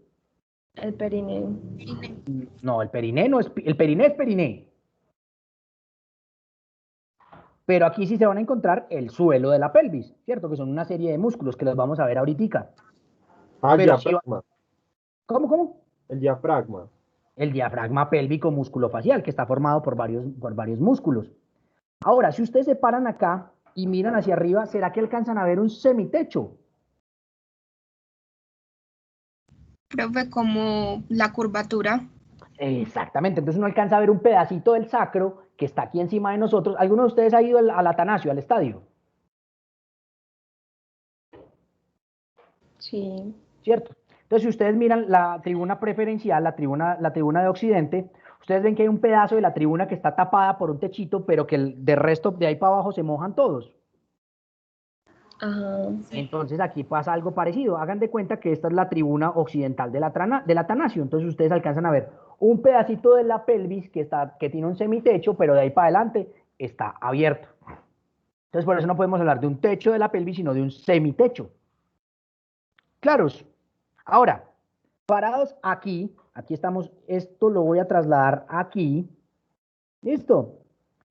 el perineo. No, el periné no es, el periné es periné. Pero aquí sí se van a encontrar el suelo de la pelvis, ¿cierto? Que son una serie de músculos que los vamos a ver ahorita. El Pero diafragma. ¿Cómo? El diafragma. El diafragma pélvico músculo-facial, que está formado por varios músculos. Ahora, si ustedes se paran acá y miran hacia arriba, ¿será que alcanzan a ver un semitecho? Profe, como la curvatura. Exactamente, entonces uno alcanza a ver un pedacito del sacro que está aquí encima de nosotros. ¿Alguno de ustedes ha ido al Atanasio, al estadio? Sí. ¿Cierto? Entonces, si ustedes miran la tribuna preferencial, la tribuna de Occidente, ustedes ven que hay un pedazo de la tribuna que está tapada por un techito, pero que de resto de ahí para abajo se mojan todos. Ajá. Entonces aquí pasa algo parecido. Hagan de cuenta que esta es la tribuna occidental del Atanasio. Entonces ustedes alcanzan a ver un pedacito de la pelvis que tiene un semitecho, pero de ahí para adelante está abierto. Entonces por eso no podemos hablar de un techo de la pelvis, sino de un semitecho. ¿Claros? Ahora, parados aquí estamos, esto lo voy a trasladar aquí. ¿Listo?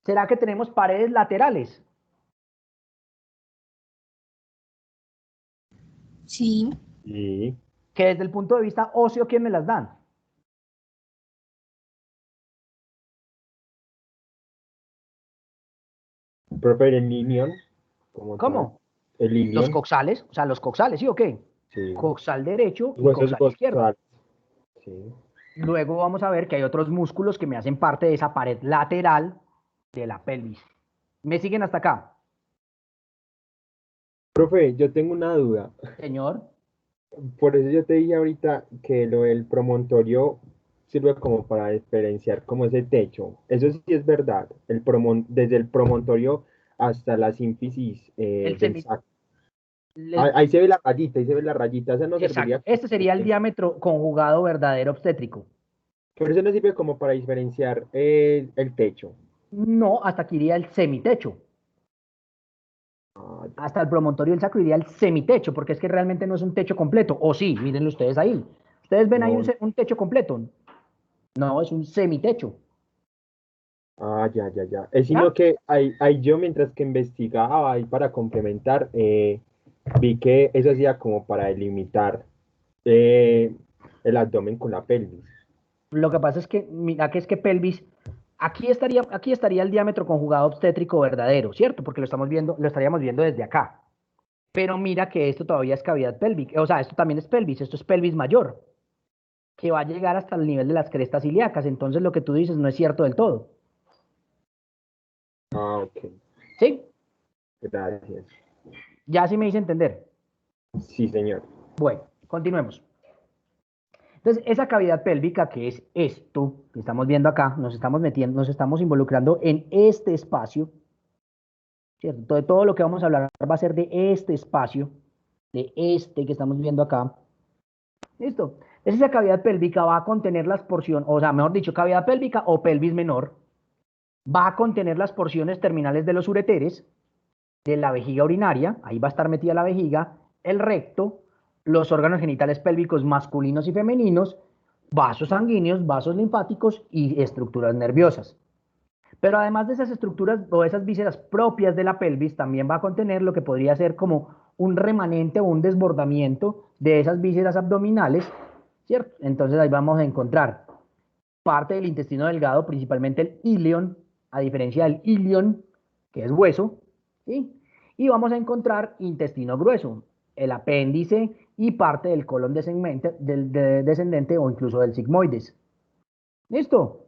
¿Será que tenemos paredes laterales? Sí. Sí. Que desde el punto de vista óseo, ¿quién me las dan? Profe, el ilion. ¿Cómo? El ilion. Los coxales, o sea, los coxales, ¿sí o qué? Sí. Coxal derecho y Huesos coxal izquierdo. Sí. Luego vamos a ver que hay otros músculos que me hacen parte de esa pared lateral de la pelvis. ¿Me siguen hasta acá? Profe, yo tengo una duda. Señor. Por eso yo te dije ahorita que lo del promontorio sirve como para diferenciar como ese techo. Eso sí es verdad. Desde el promontorio hasta la sínfisis del sacro. Ahí se ve la rayita, ahí se ve la rayita. Esa no serviría. Exacto. Este sería el diámetro conjugado verdadero obstétrico. Pero eso no sirve como para diferenciar el techo. No, hasta aquí iría el semitecho. Hasta el promontorio del sacro iría el semitecho, porque es que realmente no es un techo completo. O sí, mírenlo ustedes ahí. ¿Ustedes ven ahí un techo completo? No, es un semitecho. Ah, ya. Es sino que ahí yo mientras que investigaba ahí para complementar, vi que eso hacía como para delimitar el abdomen con la pelvis. Lo que pasa es que, mira, que es que pelvis, aquí estaría el diámetro conjugado obstétrico verdadero, ¿cierto? Porque lo estaríamos viendo desde acá. Pero mira que esto todavía es cavidad pélvica, o sea, esto también es pelvis, esto es pelvis mayor, que va a llegar hasta el nivel de las crestas ilíacas. Entonces lo que tú dices no es cierto del todo. Ah, ok. ¿Sí? Gracias. ¿Ya sí me hice entender? Sí, señor. Bueno, continuemos. Entonces, esa cavidad pélvica, que es esto que estamos viendo acá, nos estamos involucrando en este espacio, ¿cierto? Entonces, todo lo que vamos a hablar va a ser de este espacio, de este que estamos viendo acá. ¿Listo? Entonces, esa cavidad pélvica va a contener las porciones, o sea, mejor dicho, cavidad pélvica o pelvis menor, va a contener las porciones terminales de los ureteres, de la vejiga urinaria, ahí va a estar metida la vejiga, el recto, los órganos genitales pélvicos masculinos y femeninos, vasos sanguíneos, vasos linfáticos y estructuras nerviosas. Pero además de esas estructuras o esas vísceras propias de la pelvis, también va a contener lo que podría ser como un remanente o un desbordamiento de esas vísceras abdominales, ¿cierto? Entonces ahí vamos a encontrar parte del intestino delgado, principalmente el ilion, a diferencia del ilion, que es hueso, ¿sí? Y vamos a encontrar intestino grueso, el apéndice y parte del colon descendente o incluso del sigmoides. ¿Listo?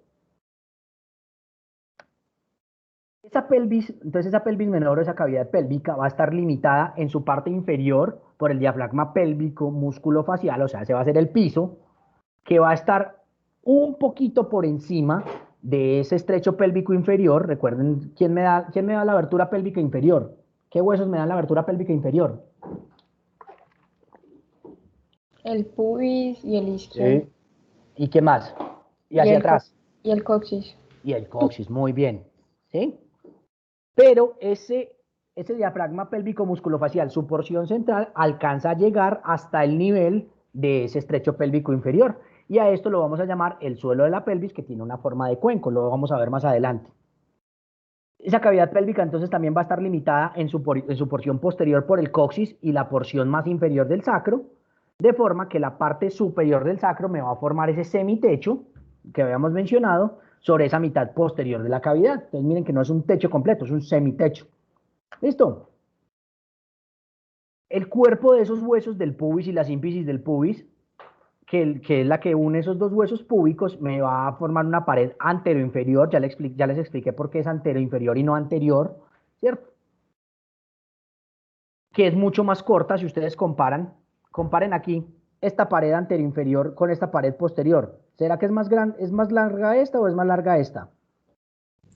Entonces esa pelvis menor o esa cavidad pélvica va a estar limitada en su parte inferior por el diafragma pélvico músculo facial, o sea, se va a hacer el piso, que va a estar un poquito por encima de ese estrecho pélvico inferior. Recuerden, ¿quién me da la abertura pélvica inferior? ¿Qué huesos me dan la abertura pélvica inferior? El pubis y el isquio. Sí. ¿Y qué más? Y hacia atrás. Y el coxis. Y el coxis, muy bien. ¿Sí? Pero ese diafragma pélvico musculofacial, su porción central, alcanza a llegar hasta el nivel de ese estrecho pélvico inferior. Y a esto lo vamos a llamar el suelo de la pelvis, que tiene una forma de cuenco, lo vamos a ver más adelante. Esa cavidad pélvica entonces también va a estar limitada en su porción posterior por el coxis y la porción más inferior del sacro, de forma que la parte superior del sacro me va a formar ese semitecho que habíamos mencionado sobre esa mitad posterior de la cavidad. Entonces miren que no es un techo completo, es un semitecho. ¿Listo? El cuerpo de esos huesos del pubis y la sínfisis del pubis, que es la que une esos dos huesos púbicos, me va a formar una pared anteroinferior. Ya les expliqué por qué es anteroinferior y no anterior, ¿cierto? Que es mucho más corta si ustedes comparen aquí esta pared anteroinferior con esta pared posterior. ¿Será que es más larga esta o es más larga esta?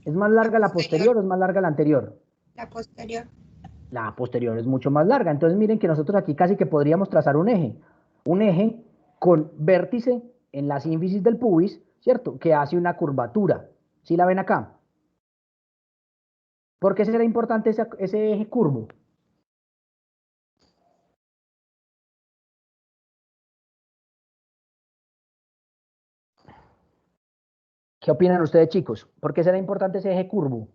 ¿Es más larga la posterior o es más larga la anterior? La posterior. La posterior es mucho más larga. Entonces miren que nosotros aquí casi que podríamos trazar un eje con vértice en la sínfisis del pubis, ¿cierto? Que hace una curvatura. ¿Sí la ven acá? ¿Por qué será importante ese eje curvo? ¿Qué opinan ustedes, chicos? ¿Por qué será importante ese eje curvo?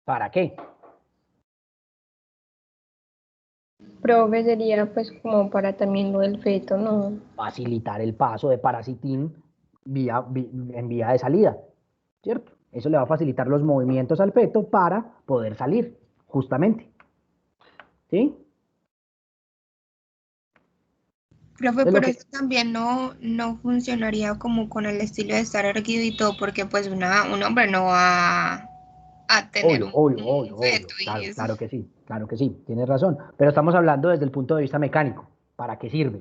¿Para qué? Profe, sería pues como para también lo del feto, ¿no? Facilitar el paso de parasitín en vía de salida, ¿cierto? Eso le va a facilitar los movimientos al feto para poder salir, justamente. ¿Sí? Profe, Es lo pero que, eso también no funcionaría como con el estilo de estar erguido y todo, porque pues un hombre no va a tener un feto y eso. claro que sí, tienes razón, pero estamos hablando desde el punto de vista mecánico, ¿para qué sirve?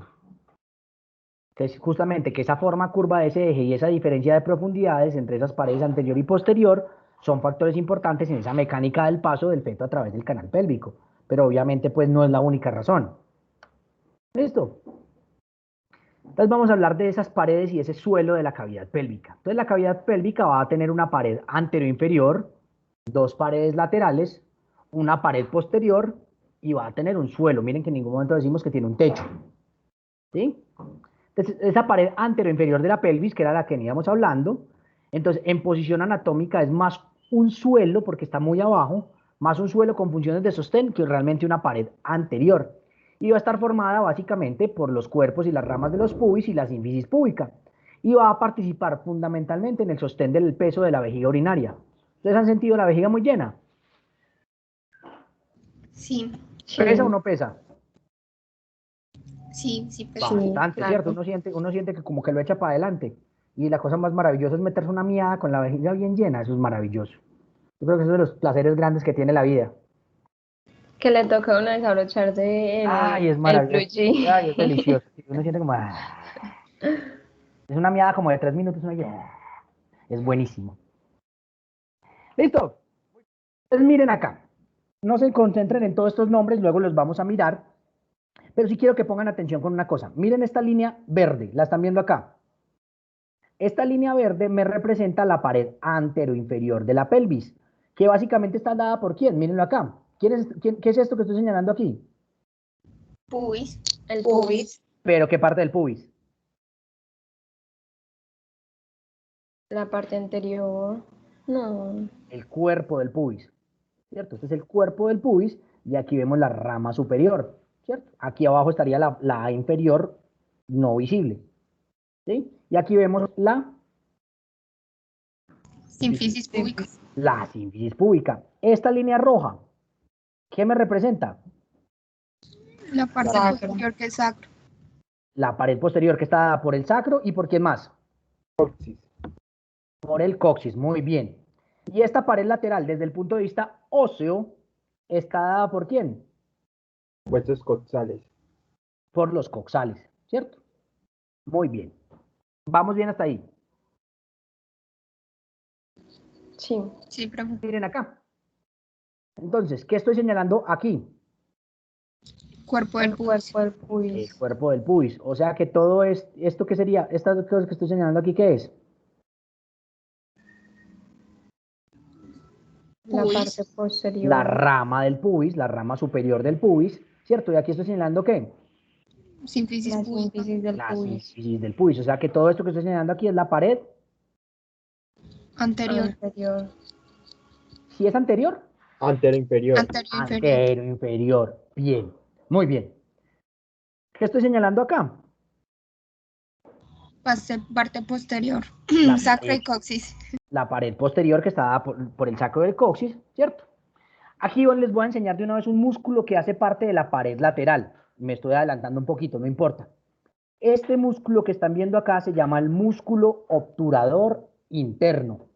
Que es justamente que esa forma curva de ese eje y esa diferencia de profundidades entre esas paredes anterior y posterior son factores importantes en esa mecánica del paso del feto a través del canal pélvico, pero obviamente pues no es la única razón. ¿Listo? Entonces vamos a hablar de esas paredes y ese suelo de la cavidad pélvica. Entonces la cavidad pélvica va a tener una pared anteroinferior, dos paredes laterales, una pared posterior y va a tener un suelo. Miren que en ningún momento decimos que tiene un techo. ¿Sí? Entonces, esa pared anteroinferior de la pelvis, que era la que veníamos hablando, entonces en posición anatómica es más un suelo, porque está muy abajo, más un suelo con funciones de sostén que realmente una pared anterior. Y va a estar formada básicamente por los cuerpos y las ramas de los pubis y la sínfisis púbica. Y va a participar fundamentalmente en el sostén del peso de la vejiga urinaria. ¿Ustedes han sentido la vejiga muy llena? Sí, ¿Pesa o no pesa? sí, pues. Bastante, claro. ¿cierto? Uno siente que como que lo echa para adelante. Y la cosa más maravillosa es meterse una miada con la vejiga bien llena. Eso es maravilloso. Yo creo que eso es de los placeres grandes que tiene la vida. Que le toca a uno desabrocharse Ay, es el maravilloso. blue Ay, es delicioso. Uno siente como... Es una miada como de 3 minutos. Es buenísimo. ¿Listo? Entonces miren acá. No se concentren en todos estos nombres, luego los vamos a mirar. Pero sí quiero que pongan atención con una cosa. Miren esta línea verde. ¿La están viendo acá? Esta línea verde me representa la pared anteroinferior de la pelvis, que básicamente está dada por ¿quién? Mírenlo acá. ¿Qué es esto que estoy señalando aquí? Pubis. El Pubis. ¿Pero qué parte del pubis? La parte anterior. No. El cuerpo del pubis, ¿cierto? Este es el cuerpo del pubis y aquí vemos la rama superior, ¿cierto? Aquí abajo estaría la inferior no visible, ¿sí? Y aquí vemos la Sínfisis púbica. La sínfisis púbica. Esta línea roja, ¿qué me representa? La parte Sacro. posterior que es sacro. La pared posterior que está dada por el sacro y por quién más. Coxis. Por el coxis, muy bien. Y esta pared lateral, desde el punto de vista óseo, está dada por quién? Huesos coxales. Por los coxales, ¿cierto? Muy bien. ¿Vamos bien hasta ahí? Sí. Sí, profe. Miren acá. Entonces, ¿qué estoy señalando aquí? Cuerpo del El pubis. cuerpo del El pubis. cuerpo del pubis. O sea que todo es, ¿esto qué sería? Estas cosas que estoy señalando aquí, ¿qué es? La Pubis. parte posterior. La rama del pubis, la rama superior del pubis, ¿cierto? Y aquí estoy señalando ¿qué? Sínfisis La púbica. sínfisis del La pubis. sínfisis del pubis. O sea que todo esto que estoy señalando aquí es la pared. Anterior. Anterior. ¿Sí es anterior? Antero inferior. Anterior inferior. Antero inferior. Bien. Muy bien. ¿Qué estoy señalando acá? Parte posterior. La Sacro pared. y coxis. La pared posterior que está dada por el sacro del coxis, ¿cierto? Aquí les voy a enseñar de una vez un músculo que hace parte de la pared lateral. Me estoy adelantando un poquito, no importa. Este músculo que están viendo acá se llama el músculo obturador interno.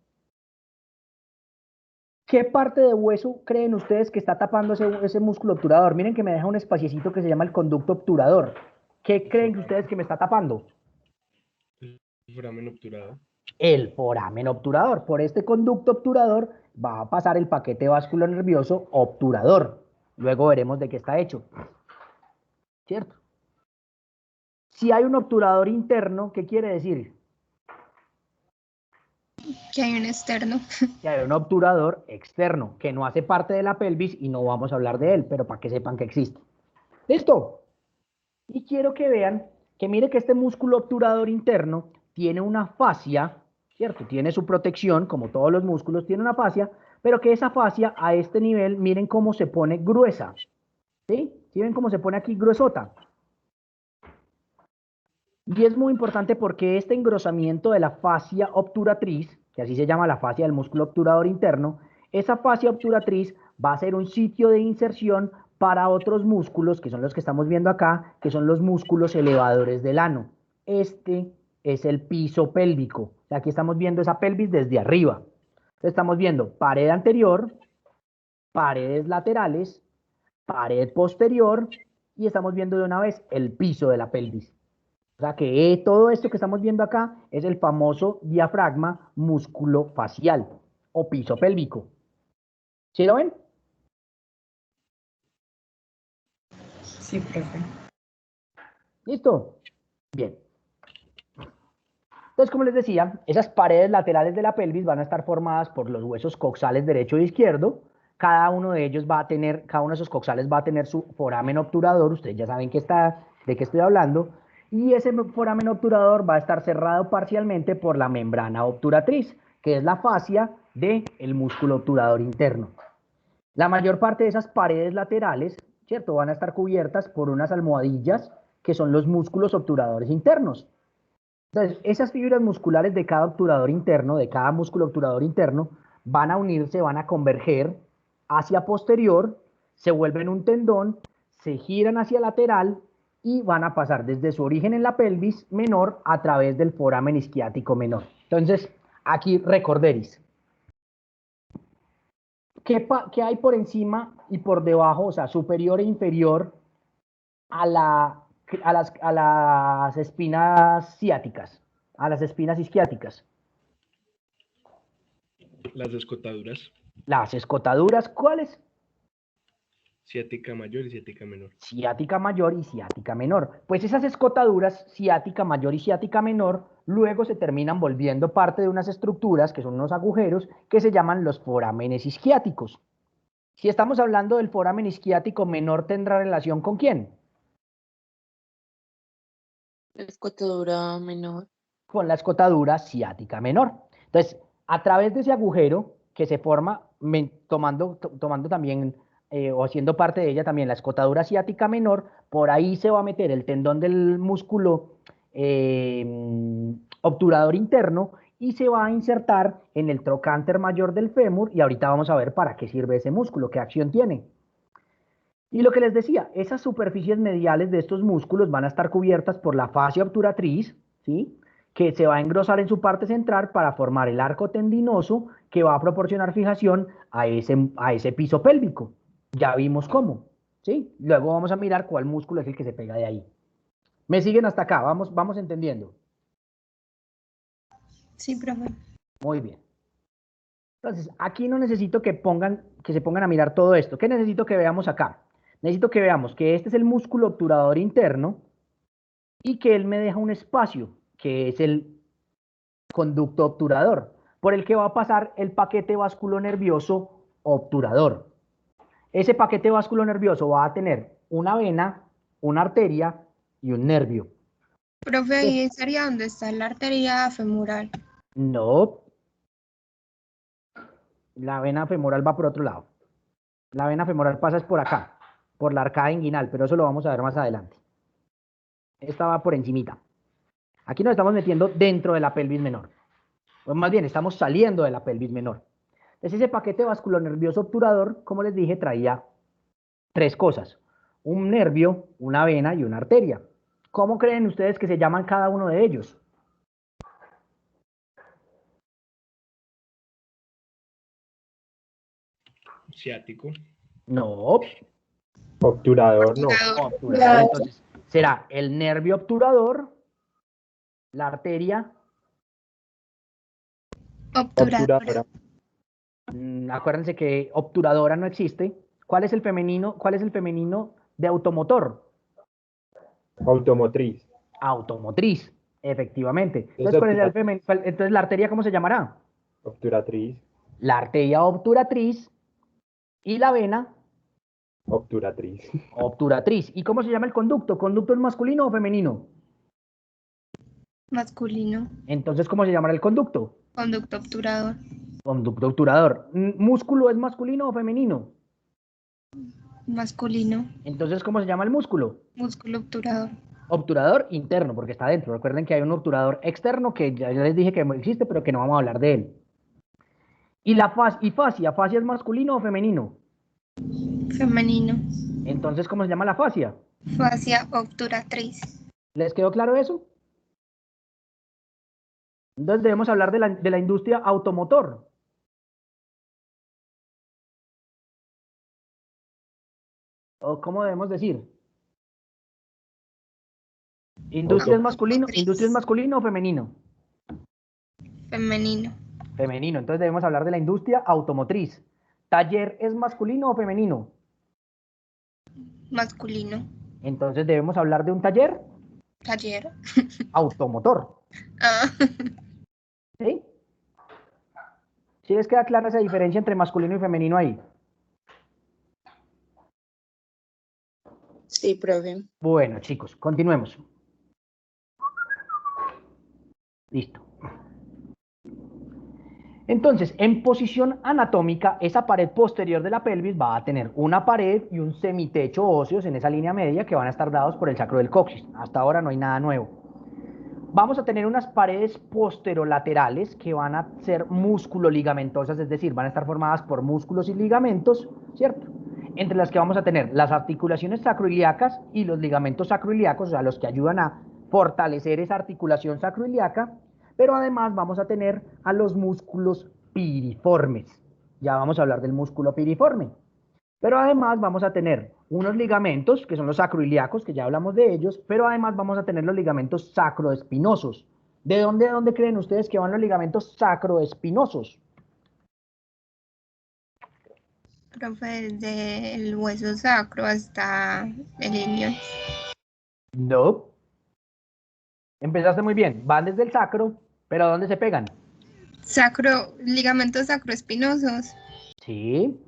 ¿Qué parte de hueso creen ustedes que está tapando ese músculo obturador? Miren que me deja un espaciecito que se llama el conducto obturador. ¿Qué creen ustedes que me está tapando? El foramen obturado. El foramen obturador. Por este conducto obturador va a pasar el paquete vasculonervioso obturador. Luego veremos de qué está hecho. ¿Cierto? Si hay un obturador interno, ¿qué quiere decir? Que hay un externo. Que hay un obturador externo, que no hace parte de la pelvis y no vamos a hablar de él, pero para que sepan que existe. ¿Listo? Y quiero que vean que mire que este músculo obturador interno tiene una fascia, ¿cierto? Tiene su protección, como todos los músculos, tiene una fascia, pero que esa fascia a este nivel, miren cómo se pone gruesa. ¿Sí? ¿Sí ven cómo se pone aquí gruesota? Y es muy importante porque este engrosamiento de la fascia obturatriz, que así se llama la fascia del músculo obturador interno, esa fascia obturatriz va a ser un sitio de inserción para otros músculos, que son los que estamos viendo acá, que son los músculos elevadores del ano. Este es el piso pélvico. Aquí estamos viendo esa pelvis desde arriba. Entonces estamos viendo pared anterior, paredes laterales, pared posterior, y estamos viendo de una vez el piso de la pelvis. O sea que todo esto que estamos viendo acá es el famoso diafragma músculo facial o piso pélvico. ¿Sí lo ven? Sí, profe. ¿Listo? Bien. Entonces, como les decía, esas paredes laterales de la pelvis van a estar formadas por los huesos coxales derecho e izquierdo. Cada uno de ellos va a tener, cada uno de esos coxales va a tener su foramen obturador. Ustedes ya saben de qué estoy hablando. Y ese foramen obturador va a estar cerrado parcialmente por la membrana obturatriz, que es la fascia del músculo obturador interno. La mayor parte de esas paredes laterales, ¿cierto?, van a estar cubiertas por unas almohadillas que son los músculos obturadores internos. Entonces, esas fibras musculares de cada obturador interno, de cada músculo obturador interno, van a unirse, van a converger hacia posterior, se vuelven un tendón, se giran hacia lateral y van a pasar desde su origen en la pelvis menor a través del foramen isquiático menor. Entonces, aquí recorderis. ¿Qué hay por encima y por debajo, o sea, superior e inferior a las espinas ciáticas, a las espinas isquiáticas? Las escotaduras. Las escotaduras, ¿cuáles? Ciática mayor y ciática menor. Ciática mayor y ciática menor. Pues esas escotaduras, ciática mayor y ciática menor, luego se terminan volviendo parte de unas estructuras, que son unos agujeros, que se llaman los forámenes isquiáticos. Si estamos hablando del foramen isquiático menor, ¿tendrá relación con quién? La escotadura menor. Con la escotadura ciática menor. Entonces, a través de ese agujero que se forma, tomando también, o haciendo parte de ella también la escotadura ciática menor, por ahí se va a meter el tendón del músculo obturador interno y se va a insertar en el trocánter mayor del fémur, y ahorita vamos a ver para qué sirve ese músculo, qué acción tiene. Y lo que les decía, esas superficies mediales de estos músculos van a estar cubiertas por la fascia obturatriz, ¿sí?, que se va a engrosar en su parte central para formar el arco tendinoso que va a proporcionar fijación a ese piso pélvico. Ya vimos cómo, ¿sí? Luego vamos a mirar cuál músculo es el que se pega de ahí. ¿Me siguen hasta acá? Vamos entendiendo. Sí, profe. Muy bien. Entonces, aquí no necesito que se pongan a mirar todo esto. ¿Qué necesito que veamos acá? Necesito que veamos que este es el músculo obturador interno y que él me deja un espacio, que es el conducto obturador, por el que va a pasar el paquete vasculonervioso obturador. Ese paquete vasculonervioso va a tener una vena, una arteria y un nervio. Profe, ahí sería donde está la arteria femoral. No. La vena femoral va por otro lado. La vena femoral pasa por acá, por la arcada inguinal, pero eso lo vamos a ver más adelante. Esta va por encimita. Aquí nos estamos metiendo dentro de la pelvis menor. O más bien, estamos saliendo de la pelvis menor. Entonces, ese paquete vasculonervioso obturador, como les dije, traía tres cosas: un nervio, una vena y una arteria. ¿Cómo creen ustedes que se llaman cada uno de ellos? Ciático. No. Obturador, no. Obturador. Entonces, será el nervio obturador, la arteria obturadora. Acuérdense que obturadora no existe. ¿Cuál es el femenino de automotor? Automotriz. Automotriz, efectivamente. Entonces, ¿la arteria cómo se llamará? Obturatriz. La arteria obturatriz. ¿Y la vena? Obturatriz. Obturatriz. ¿Y cómo se llama el conducto? ¿Conducto es masculino o femenino? Masculino. Entonces, ¿cómo se llamará el conducto? Conducto obturador. Conducto obturador. ¿Músculo es masculino o femenino? Masculino. Entonces, ¿cómo se llama el músculo? Músculo obturador. Obturador interno, porque está dentro. Recuerden que hay un obturador externo que ya les dije que existe, pero que no vamos a hablar de él. ¿Y fascia? ¿Fascia es masculino o femenino? Femenino. Entonces, ¿cómo se llama la fascia? Fascia obturatriz. ¿Les quedó claro eso? Entonces debemos hablar de la industria automotor. ¿O cómo debemos decir? ¿Industria es masculino? ¿Industria es masculino o femenino? Femenino. Femenino. Entonces debemos hablar de la industria automotriz. ¿Taller es masculino o femenino? Masculino. Entonces debemos hablar de un taller Taller. automotor. Ah. ¿Sí? ¿Sí les queda clara esa diferencia entre masculino y femenino ahí? Sí, profe. Bueno, chicos, continuemos. Listo. Entonces, en posición anatómica, esa pared posterior de la pelvis va a tener una pared y un semitecho óseos en esa línea media que van a estar dados por el sacro del coxis. Hasta ahora no hay nada nuevo. Vamos a tener unas paredes posterolaterales que van a ser músculo-ligamentosas, es decir, van a estar formadas por músculos y ligamentos, ¿cierto? Entre las que vamos a tener las articulaciones sacroiliacas y los ligamentos sacroiliacos, o sea, los que ayudan a fortalecer esa articulación sacroiliaca, pero además vamos a tener a los músculos piriformes. Ya vamos a hablar del músculo piriforme. Pero además vamos a tener unos ligamentos, que son los sacroiliacos, que ya hablamos de ellos, pero además vamos a tener los ligamentos sacroespinosos. ¿De dónde creen ustedes que van los ligamentos sacroespinosos? Profe, desde el hueso sacro hasta el ilion. No. Empezaste muy bien. Van desde el sacro, pero ¿a dónde se pegan? Ligamentos sacroespinosos. Sí.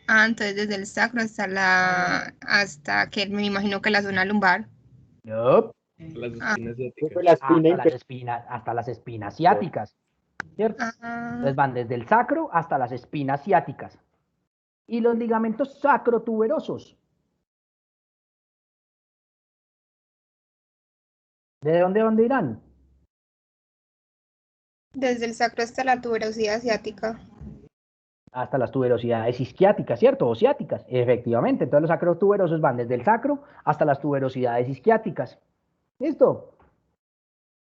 Ah, entonces desde el sacro hasta que me imagino que la zona lumbar. No. Las espinas ciáticas. Hasta las espinas ciáticas. ¿Cierto? Entonces van desde el sacro hasta las espinas ciáticas. Y los ligamentos sacrotuberosos. ¿De dónde irán? Desde el sacro hasta la tuberosidad ciática. Hasta las tuberosidades isquiáticas, ¿cierto? O ciáticas, efectivamente. Entonces los sacrotuberosos van desde el sacro hasta las tuberosidades isquiáticas. ¿Listo?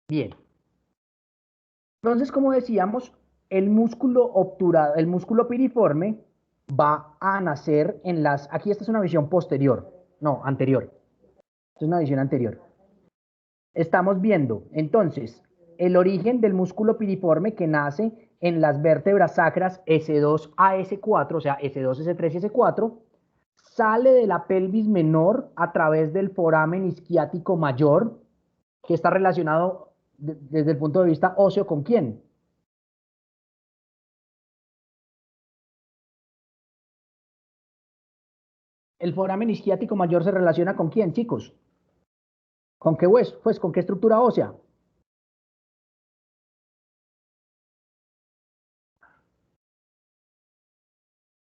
Bien. Entonces, como decíamos, el músculo obturado, el músculo piriforme va a nacer en las... Aquí esta es una visión posterior, no, anterior. Esta es una visión anterior. Estamos viendo, entonces, el origen del músculo piriforme que nace en las vértebras sacras S2 a S4, o sea, S2, S3 y S4, sale de la pelvis menor a través del foramen isquiático mayor, que está relacionado desde el punto de vista óseo ¿con quién? El foramen isquiático mayor se relaciona ¿con quién, chicos? ¿Con qué hueso? Pues, ¿con qué estructura ósea?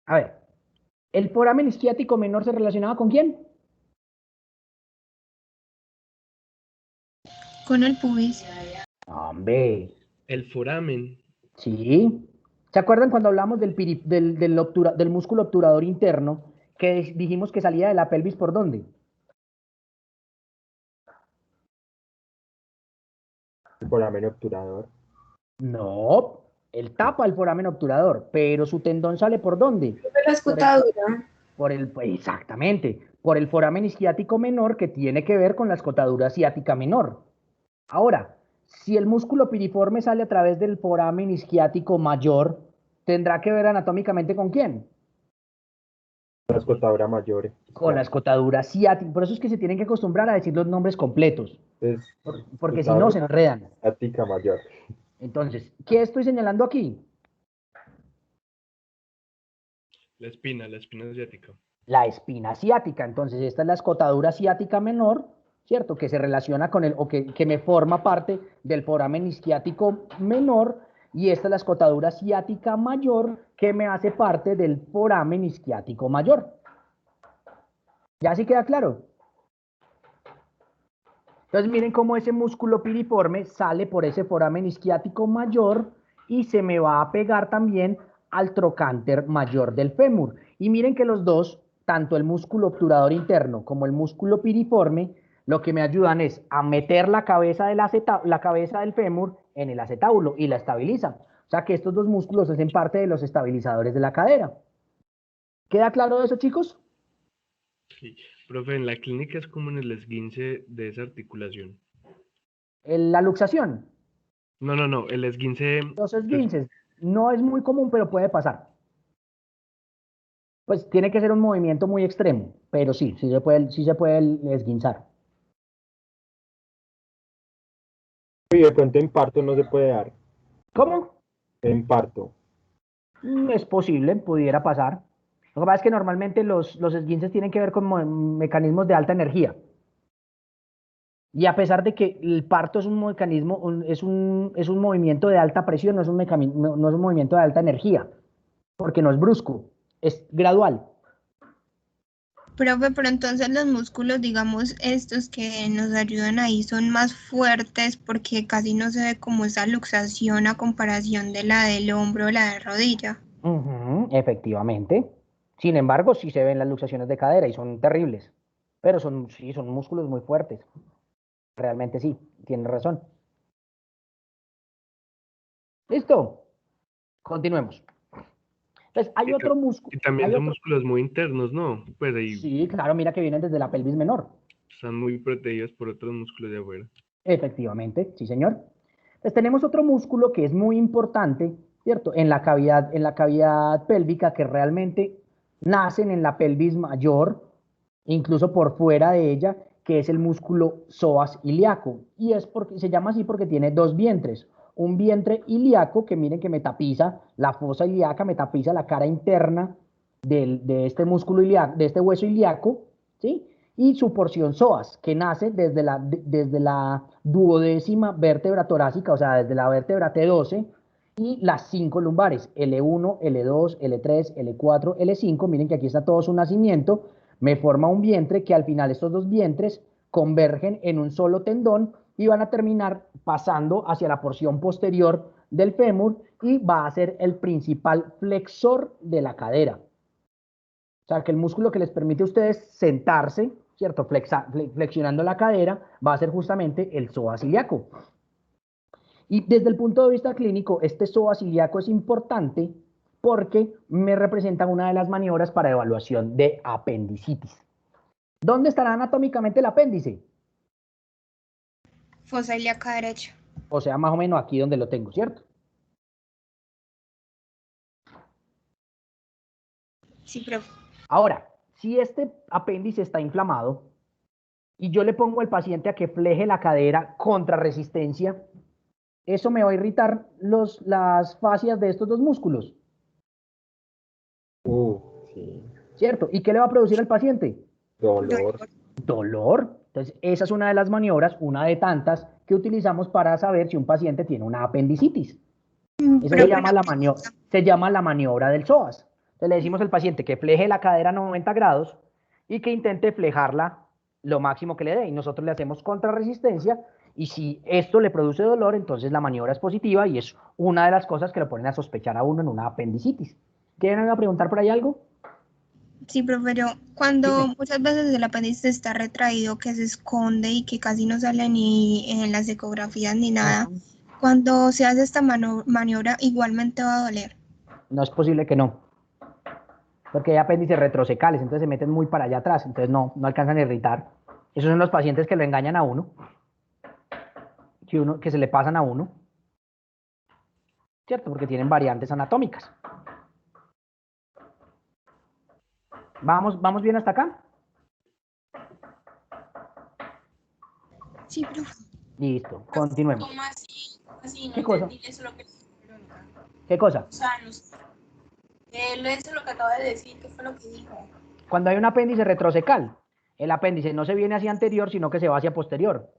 A ver, ¿el foramen isquiático menor se relacionaba con quién? Con el pubis. Hombre. El foramen. Sí. ¿Se acuerdan cuando hablamos del músculo obturador interno que dijimos que salía de la pelvis por dónde? El foramen obturador. No, él tapa el foramen obturador, pero su tendón sale ¿por dónde? Por la escotadura. Exactamente, por el foramen isquiático menor que tiene que ver con la escotadura ciática menor. Ahora, si el músculo piriforme sale a través del foramen isquiático mayor, ¿tendrá que ver anatómicamente con quién? La escotadura mayor. Con la escotadura ciática. Por eso es que se tienen que acostumbrar a decir los nombres completos. Porque si no, se enredan. Ciática mayor. Entonces, ¿qué estoy señalando aquí? La espina ciática. La espina ciática. Entonces, esta es la escotadura ciática menor, ¿cierto? Que se relaciona con que me forma parte del foramen isquiático menor. Y esta es la escotadura ciática mayor que me hace parte del foramen isquiático mayor. ¿Ya sí queda claro? Entonces miren cómo ese músculo piriforme sale por ese foramen isquiático mayor y se me va a pegar también al trocánter mayor del fémur. Y miren que los dos tanto el músculo obturador interno como el músculo piriforme, lo que me ayudan es a meter la cabeza del fémur en el acetábulo y la estabilizan. O sea que estos dos músculos hacen parte de los estabilizadores de la cadera. ¿Queda claro eso, chicos? Sí. Profe, en la clínica es como en el esguince de esa articulación. La luxación. No, el esguince. Los esguinces. No es muy común, pero puede pasar. Pues tiene que ser un movimiento muy extremo, pero sí se puede esguinzar. Y de pronto en parto no se puede dar. ¿Cómo? En parto. Es posible, pudiera pasar. Lo que pasa es que normalmente los esguinces tienen que ver con mecanismos de alta energía. Y a pesar de que el parto es un mecanismo, es un movimiento de alta presión, no es un movimiento de alta energía, porque no es brusco, es gradual. Profe, pero entonces los músculos, digamos, estos que nos ayudan ahí son más fuertes porque casi no se ve como esa luxación a comparación de la del hombro o la de rodilla. Efectivamente. Sin embargo, sí se ven las luxaciones de cadera y son terribles, pero son músculos muy fuertes. Realmente sí, tiene razón. ¿Listo? Continuemos. Entonces, hay otro músculo. Y también son músculos muy internos, ¿no? Pues ahí Sí, claro, mira que vienen desde la pelvis menor. están muy protegidos por otros músculos de afuera. Efectivamente, sí, señor. Entonces, tenemos otro músculo que es muy importante, ¿cierto? En la cavidad pélvica, que realmente nacen en la pelvis mayor, incluso por fuera de ella, que es el músculo psoas ilíaco. Y se llama así porque tiene dos vientres. Un vientre ilíaco, que miren que me tapiza la fosa ilíaca, me tapiza la cara interna de este músculo ilíaco, de este hueso ilíaco, ¿sí? Y su porción psoas, que nace desde la duodécima vértebra torácica, o sea, desde la vértebra T12, y las 5 lumbares, L1, L2, L3, L4, L5, miren que aquí está todo su nacimiento, me forma un vientre que al final estos dos vientres convergen en un solo tendón y van a terminar pasando hacia la porción posterior del fémur y va a ser el principal flexor de la cadera. O sea, que el músculo que les permite a ustedes sentarse, ¿cierto? Flexionando la cadera, va a ser justamente el psoas ilíaco. Y desde el punto de vista clínico, este psoas ilíaco es importante porque me representa una de las maniobras para evaluación de apendicitis. ¿Dónde estará anatómicamente el apéndice? Fosa ilíaca derecha. O sea, más o menos aquí donde lo tengo, ¿cierto? Sí, profe. Ahora, si este apéndice está inflamado y yo le pongo al paciente a que fleje la cadera contra resistencia, eso me va a irritar las fascias de estos dos músculos. Sí. ¿Cierto? ¿Y qué le va a producir al paciente? Dolor. Dolor. Entonces, esa es una de las maniobras, una de tantas, que utilizamos para saber si un paciente tiene una apendicitis. Eso se llama la maniobra del psoas. Entonces, le decimos al paciente que fleje la cadera a 90 grados y que intente flejarla lo máximo que le dé. Y nosotros le hacemos contrarresistencia. Y si esto le produce dolor, entonces la maniobra es positiva y es una de las cosas que lo ponen a sospechar a uno en una apendicitis. ¿Quieren preguntar por ahí algo? Sí, profe, cuando muchas veces el apéndice está retraído, que se esconde y que casi no sale ni en las ecografías ni nada, cuando se hace esta maniobra igualmente va a doler. No es posible que no. Porque hay apéndices retrosecales, entonces se meten muy para allá atrás, entonces no alcanzan a irritar. Esos son los pacientes que lo engañan a uno, que se le pasan a uno, ¿cierto? Porque tienen variantes anatómicas. ¿Vamos bien hasta acá? Sí, profe. Listo, continuemos. ¿Cómo así? Así, no ¿Qué cosa? entendí eso lo que... ¿Qué cosa? O sea, no sé. Eso es lo que acaba de decir, ¿qué fue lo que dijo? Cuando hay un apéndice retrocecal, el apéndice no se viene hacia anterior, sino que se va hacia posterior.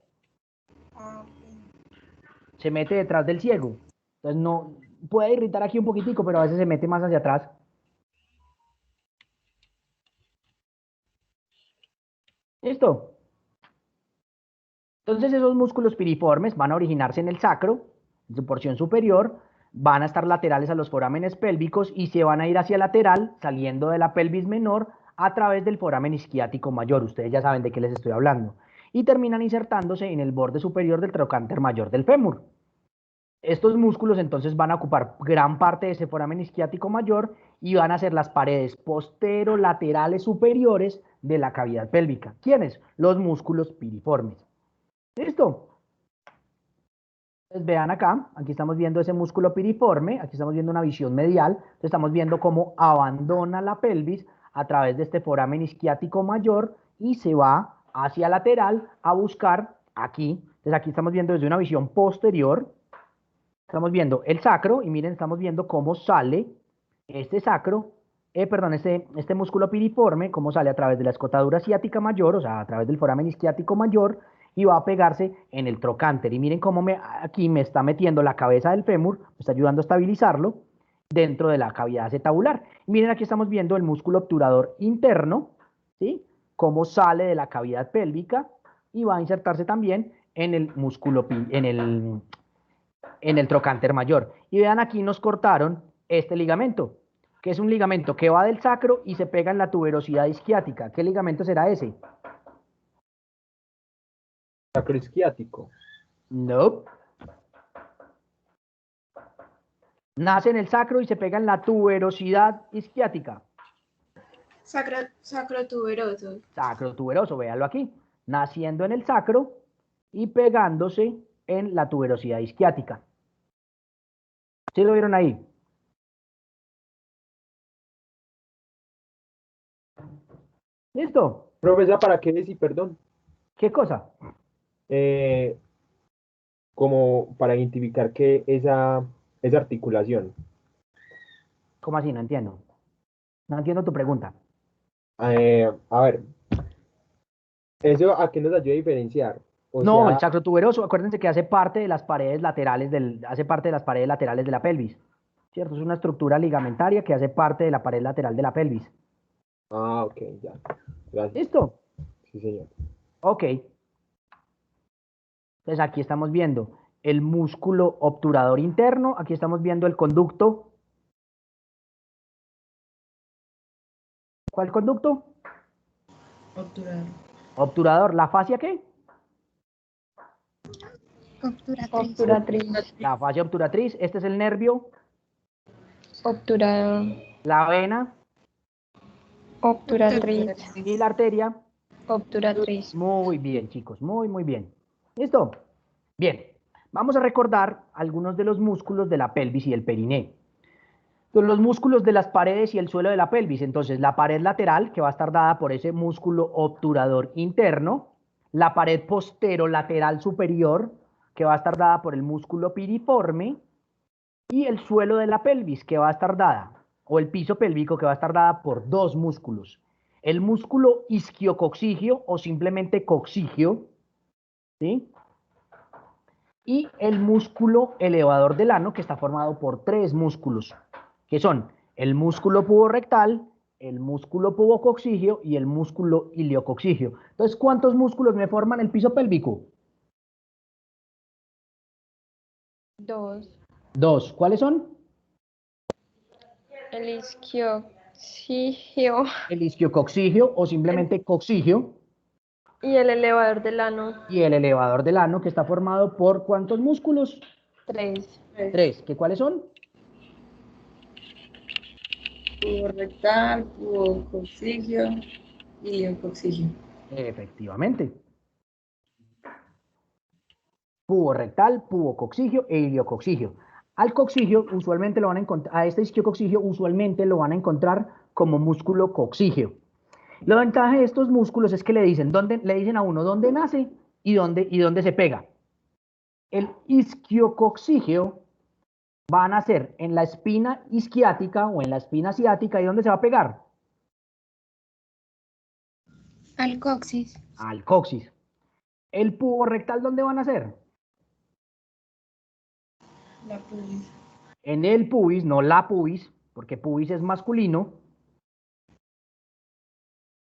Se mete detrás del ciego. Entonces no puede irritar aquí un poquitico, pero a veces se mete más hacia atrás. ¿Listo? Entonces esos músculos piriformes van a originarse en el sacro, en su porción superior, van a estar laterales a los forámenes pélvicos y se van a ir hacia lateral, saliendo de la pelvis menor, a través del foramen isquiático mayor. Ustedes ya saben de qué les estoy hablando. Y terminan insertándose en el borde superior del trocánter mayor del fémur. Estos músculos entonces van a ocupar gran parte de ese foramen isquiático mayor y van a ser las paredes posterolaterales superiores de la cavidad pélvica. ¿Quiénes? Los músculos piriformes. ¿Listo? Entonces vean acá, aquí estamos viendo ese músculo piriforme, aquí estamos viendo una visión medial, entonces estamos viendo cómo abandona la pelvis a través de este foramen isquiático mayor y se va hacia lateral a buscar aquí. Entonces aquí estamos viendo desde una visión posterior, estamos viendo el sacro y miren, estamos viendo cómo sale este sacro, este músculo piriforme, cómo sale a través de la escotadura ciática mayor, o sea, a través del foramen isquiático mayor, y va a pegarse en el trocánter. Y miren cómo aquí me está metiendo la cabeza del fémur, me está ayudando a estabilizarlo dentro de la cavidad acetabular. Y miren, aquí estamos viendo el músculo obturador interno, ¿sí? Cómo sale de la cavidad pélvica y va a insertarse también en el músculo, en el trocánter mayor. Y vean, aquí nos cortaron este ligamento, que es un ligamento que va del sacro y se pega en la tuberosidad isquiática. ¿Qué ligamento será ese? Sacroisquiático. No. Nace en el sacro y se pega en la tuberosidad isquiática. Sacrotuberoso. Sacrotuberoso, véanlo aquí. Naciendo en el sacro y pegándose en la tuberosidad isquiática. ¿Sí lo vieron ahí? ¿Listo? Profesor, ¿para qué decir, perdón? ¿Qué cosa? Como para identificar que esa articulación. ¿Cómo así? No entiendo. No entiendo tu pregunta. A ver, ¿eso a qué nos ayuda a diferenciar? No, el sacrotuberoso, acuérdense que hace parte de las paredes laterales de la pelvis. ¿Cierto? Es una estructura ligamentaria que hace parte de la pared lateral de la pelvis. Ah, ok, ya. Gracias. ¿Listo? Sí, señor. Ok. Entonces aquí estamos viendo el músculo obturador interno, aquí estamos viendo el conducto. ¿Cuál conducto? Obturador. Obturador. ¿La fascia qué? Obturatriz. La fascia obturatriz. Este es el nervio. Obturador. La vena. Obturatriz. Y la arteria. Obturatriz. Muy bien, chicos. Muy, muy bien. ¿Listo? Bien. Vamos a recordar algunos de los músculos de la pelvis y el periné. Entonces, los músculos de las paredes y el suelo de la pelvis. Entonces, la pared lateral, que va a estar dada por ese músculo obturador interno. La pared posterolateral superior, que va a estar dada por el músculo piriforme. Y el suelo de la pelvis, que va a estar dada, o el piso pélvico, que va a estar dada por dos músculos. El músculo isquiococcigio, o simplemente coccigio, ¿sí? Y el músculo elevador del ano, que está formado por tres músculos, que son el músculo puborectal, el músculo pubococcigio y el músculo iliococcigio. Entonces, ¿cuántos músculos me forman el piso pélvico? Dos. ¿Cuáles son? El isquiococcigio. El isquiococcigio o simplemente coccigio. Y el elevador del ano. Y el elevador del ano, que está formado por ¿cuántos músculos? Tres. ¿Qué cuáles son? Puborectal, pubococcigio y iliococcigio. Efectivamente. Puborectal, pubococcigio e iliococcigio. Al coccigio usualmente lo van a encontrar, a este isquiococcigio usualmente lo van a encontrar como músculo coccigio. La ventaja de estos músculos es que le dicen a uno dónde nace y dónde se pega. El isquiococcigio va a nacer en la espina isquiática o en la espina ciática. ¿Y dónde se va a pegar? Al coxis. Al coxis. ¿El puborectal dónde va a nacer? La pubis. En el pubis, no la pubis, porque pubis es masculino.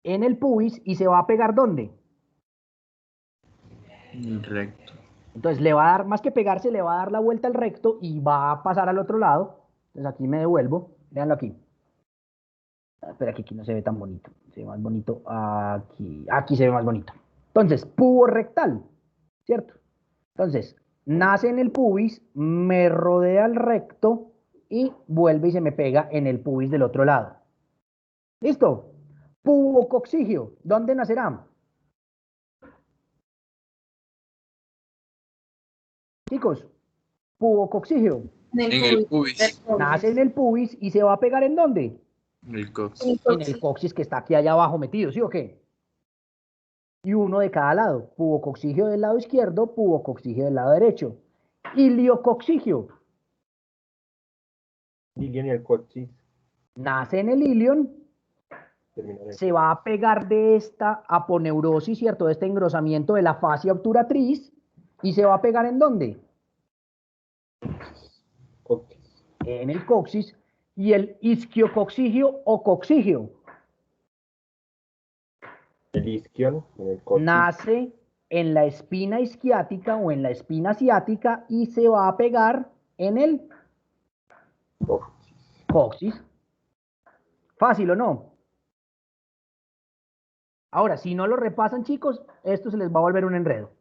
En el pubis, y se va a pegar ¿dónde? Recto. Entonces le va a dar, más que pegarse, le va a dar la vuelta al recto y va a pasar al otro lado. Entonces aquí me devuelvo, véanlo aquí. Espera, que aquí no se ve tan bonito. Se ve más bonito aquí. Aquí se ve más bonito. Entonces, pubo rectal, ¿cierto? Entonces, nace en el pubis, me rodea el recto y vuelve y se me pega en el pubis del otro lado. ¿Listo? Pubococcigio, ¿dónde nacerá? Chicos, pubococcigio. En el pubis. Nace en el pubis y se va a pegar ¿en dónde? En el coxis. En el coxis que está aquí allá abajo metido, ¿sí o qué? Y uno de cada lado. Pubococcigio del lado izquierdo, pubococcigio del lado derecho. Iliococcigio. Ilion y el coxis. Nace en el ilion, se va a pegar de esta aponeurosis, ¿cierto? De este engrosamiento de la fascia obturatriz. ¿Y se va a pegar en dónde? Coxis. En el coxis. Y el isquiococcigio o coccigio. El isquion en el coxis. Nace en la espina isquiática o en la espina ciática y se va a pegar en el coxis. ¿Fácil o no? Ahora, si no lo repasan, chicos, esto se les va a volver un enredo.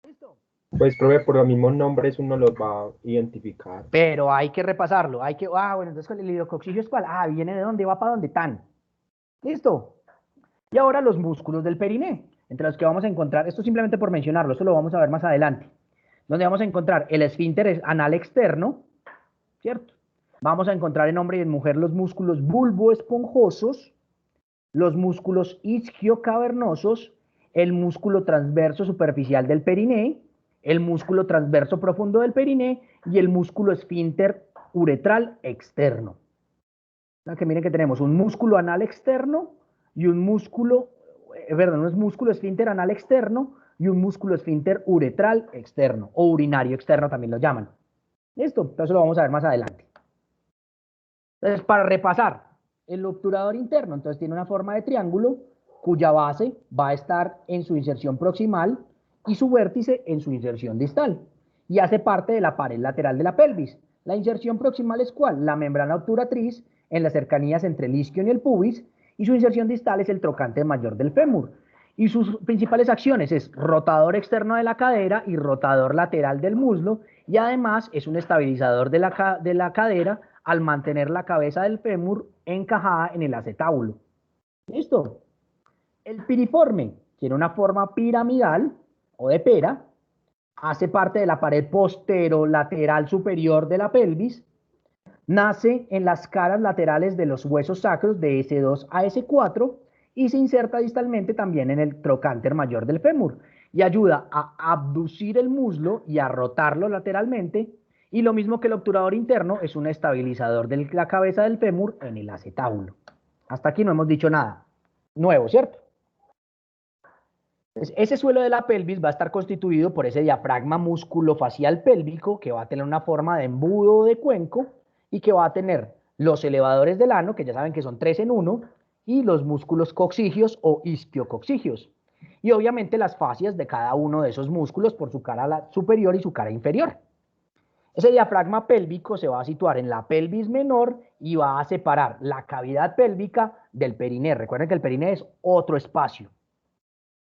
¿Listo? Pues, profe, por los mismos nombres uno los va a identificar. Pero hay que repasarlo. Hay que, bueno, entonces el iliococcigio es cuál. ¿Viene de dónde? ¿Va para dónde? Tan. ¿Listo? Y ahora los músculos del periné, entre los que vamos a encontrar, esto simplemente por mencionarlo, esto lo vamos a ver más adelante, donde vamos a encontrar el esfínter anal externo, ¿cierto? Vamos a encontrar en hombre y en mujer los músculos bulboesponjosos, los músculos isquiocavernosos, el músculo transverso superficial del periné, el músculo transverso profundo del periné y el músculo esfínter uretral externo. Que miren que tenemos un músculo anal externo y un músculo, no es músculo esfínter anal externo y un músculo esfínter uretral externo o urinario externo también lo llaman. ¿Listo? Entonces lo vamos a ver más adelante. Entonces, para repasar, el obturador interno, entonces tiene una forma de triángulo cuya base va a estar en su inserción proximal y su vértice en su inserción distal y hace parte de la pared lateral de la pelvis. La inserción proximal es ¿cuál? La membrana obturatriz en las cercanías entre el isquion y el pubis y su inserción distal es el trocánter mayor del fémur. Y sus principales acciones es rotador externo de la cadera y rotador lateral del muslo y además es un estabilizador de la cadera al mantener la cabeza del fémur encajada en el acetábulo. ¿Listo? El piriforme tiene una forma piramidal o de pera, hace parte de la pared posterolateral superior de la pelvis, nace en las caras laterales de los huesos sacros de S2 a S4 y se inserta distalmente también en el trocánter mayor del fémur y ayuda a abducir el muslo y a rotarlo lateralmente. Y lo mismo que el obturador interno, es un estabilizador de la cabeza del fémur en el acetábulo. Hasta aquí no hemos dicho nada nuevo, ¿cierto? Entonces, ese suelo de la pelvis va a estar constituido por ese diafragma músculo-facial pélvico que va a tener una forma de embudo o de cuenco y que va a tener los elevadores del ano, que ya saben que son 3 en 1, y los músculos coccigios o isquiococcigios. Y obviamente las fascias de cada uno de esos músculos por su cara superior y su cara inferior. Ese diafragma pélvico se va a situar en la pelvis menor y va a separar la cavidad pélvica del periné. Recuerden que el periné es otro espacio.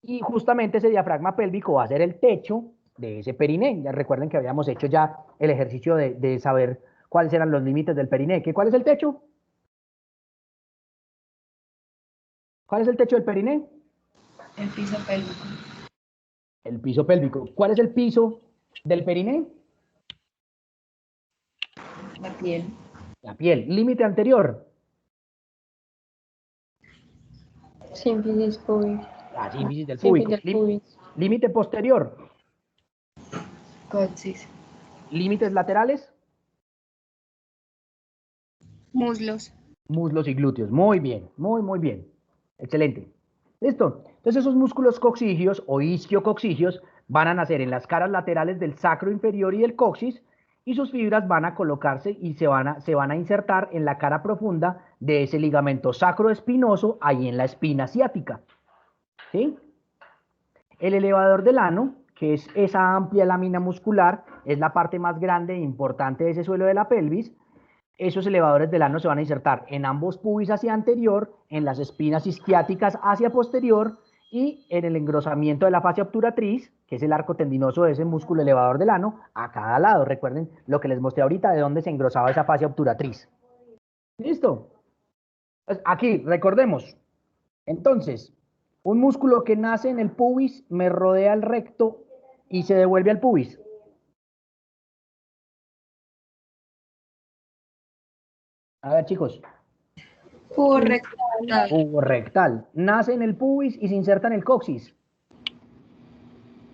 Y justamente ese diafragma pélvico va a ser el techo de ese periné. Ya recuerden que habíamos hecho ya el ejercicio de saber cuáles eran los límites del periné. ¿Cuál es el techo? ¿Cuál es el techo del periné? El piso pélvico. El piso pélvico. ¿Cuál es el piso del periné? La piel. La piel. Límite anterior. Sínfisis pubis. La sínfisis del púbico. Límite posterior. Coxis. Límites laterales. Muslos. Muslos y glúteos. Muy bien, muy bien. Excelente. ¿Listo? Entonces esos músculos coccigios o isquiococcigios van a nacer en las caras laterales del sacro inferior y del coxis y sus fibras van a colocarse y se van a insertar en la cara profunda de ese ligamento sacroespinoso ahí en la espina ciática. ¿Sí? El elevador del ano, que es esa amplia lámina muscular, es la parte más grande e importante de ese suelo de la pelvis, esos elevadores del ano se van a insertar en ambos pubis hacia anterior, en las espinas isquiáticas hacia posterior y en el engrosamiento de la fascia obturatriz, que es el arco tendinoso de ese músculo elevador del ano, a cada lado. Recuerden lo que les mostré ahorita de dónde se engrosaba esa fascia obturatriz. ¿Listo? Pues aquí, recordemos. Entonces, un músculo que nace en el pubis me rodea el recto y se devuelve al pubis. A ver, chicos. Cubo rectal. Cubo rectal. Nace en el pubis y se inserta en el coxis.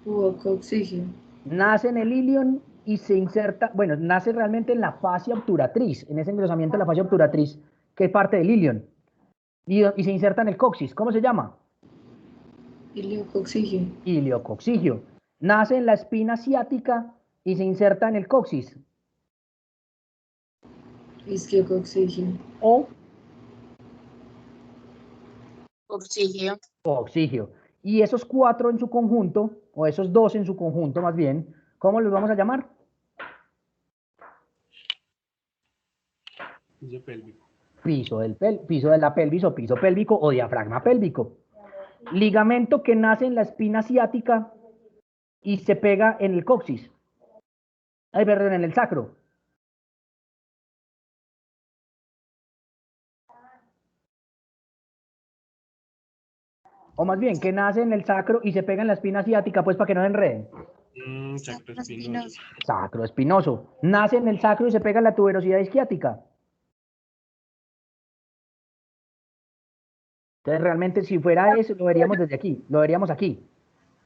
Cubo coxígeo. Nace en el ilion y se inserta, bueno, nace realmente en la fascia obturatriz, en ese engrosamiento de la fascia obturatriz, que es parte del ilion. Y se inserta en el coxis. ¿Cómo se llama? Iliocoxigio. Iliocoxigio. Nace en la espina ciática y se inserta en el coxis. Isquiocoxigio. O Coxigio. coxigio. Y esos 4 en su conjunto, o esos 2 en su conjunto más bien, ¿cómo los vamos a llamar? Piso pélvico. Piso de la pelvis o piso pélvico o diafragma pélvico. Ligamento que nace en la espina ciática y se pega en el coxis. Ay, perdón, en el sacro. O más bien, que nace en el sacro y se pega en la espina ciática, pues para que no enreden. Sacro espinoso. Sacro espinoso. Nace en el sacro y se pega en la tuberosidad isquiática. Entonces, realmente, si fuera ese, lo veríamos desde aquí, lo veríamos aquí.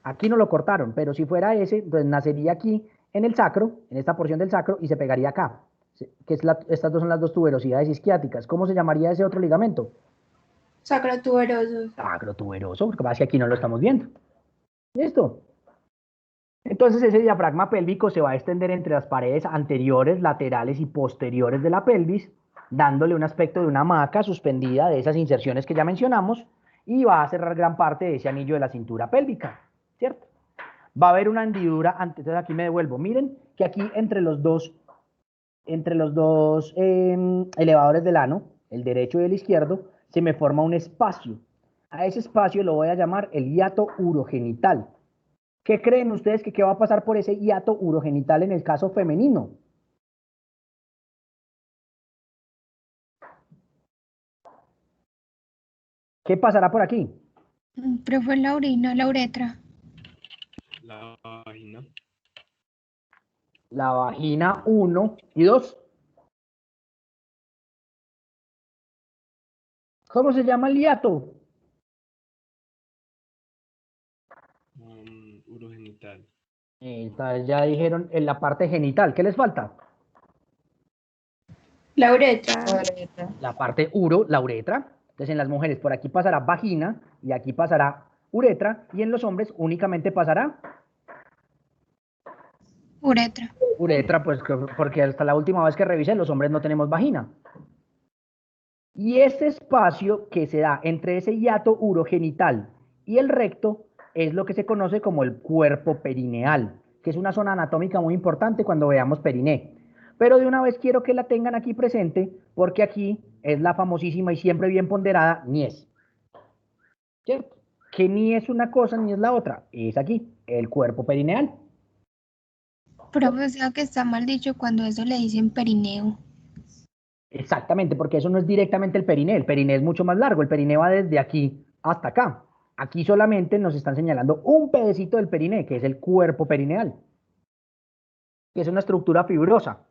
Aquí no lo cortaron, pero si fuera ese, entonces nacería aquí en el sacro, en esta porción del sacro, y se pegaría acá. Que es estas dos son las dos tuberosidades isquiáticas. ¿Cómo se llamaría ese otro ligamento? Sacrotuberoso. Sacrotuberoso, porque pasa que aquí no lo estamos viendo. ¿Listo? Entonces ese diafragma pélvico se va a extender entre las paredes anteriores, laterales y posteriores de la pelvis, dándole un aspecto de una hamaca suspendida de esas inserciones que ya mencionamos, y va a cerrar gran parte de ese anillo de la cintura pélvica, ¿cierto? Va a haber una hendidura, entonces aquí me devuelvo. Miren que aquí entre los dos elevadores del ano, el derecho y el izquierdo, se me forma un espacio. A ese espacio lo voy a llamar el hiato urogenital. ¿Qué creen ustedes que qué va a pasar por ese hiato urogenital en el caso femenino? ¿Qué pasará por aquí? Pero fue la orina, la uretra. La vagina. La vagina 1 y 2. ¿Cómo se llama el hiato? Urogenital. Entonces ya dijeron en la parte genital. ¿Qué les falta? La uretra. La parte uro, la uretra. Entonces en las mujeres por aquí pasará vagina y aquí pasará uretra, y en los hombres únicamente pasará Uretra. uretra, pues porque hasta la última vez que revisé los hombres no tenemos vagina. Y ese espacio que se da entre ese hiato urogenital y el recto es lo que se conoce como el cuerpo perineal, que es una zona anatómica muy importante cuando veamos periné. Pero de una vez quiero que la tengan aquí presente, porque aquí es la famosísima y siempre bien ponderada niés. ¿Cierto? Que ni es una cosa ni es la otra, es aquí, el cuerpo perineal. Pero o sea que está mal dicho cuando eso le dicen perineo. Exactamente, porque eso no es directamente el periné es mucho más largo, el periné va desde aquí hasta acá. Aquí solamente nos están señalando un pedacito del periné, que es el cuerpo perineal, que es una estructura fibrosa.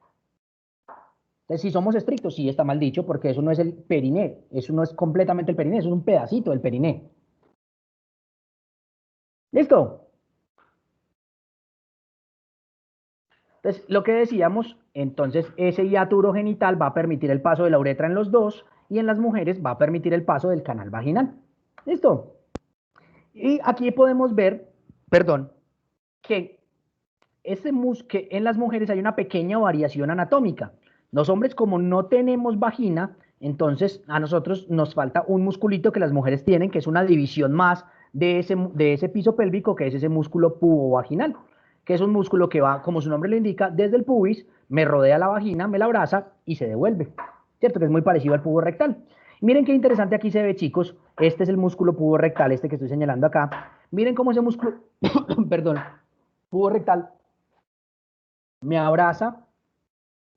Entonces, si somos estrictos, sí está mal dicho, porque eso no es el periné, eso no es completamente el periné, eso es un pedacito del periné. ¿Listo? Entonces, lo que decíamos, entonces ese hiato urogenital va a permitir el paso de la uretra en los dos, y en las mujeres va a permitir el paso del canal vaginal. ¿Listo? Y aquí podemos ver, que que en las mujeres hay una pequeña variación anatómica. Los hombres, como no tenemos vagina, entonces a nosotros nos falta un musculito que las mujeres tienen, que es una división más de ese piso pélvico, que es ese músculo pubovaginal, que es un músculo que va, como su nombre lo indica, desde el pubis, me rodea la vagina, me la abraza y se devuelve, ¿cierto? Que es muy parecido al pubo rectal. Miren qué interesante aquí se ve, chicos. Este es el músculo pubo rectal, este que estoy señalando acá. Miren cómo ese músculo, perdón, pubo rectal me abraza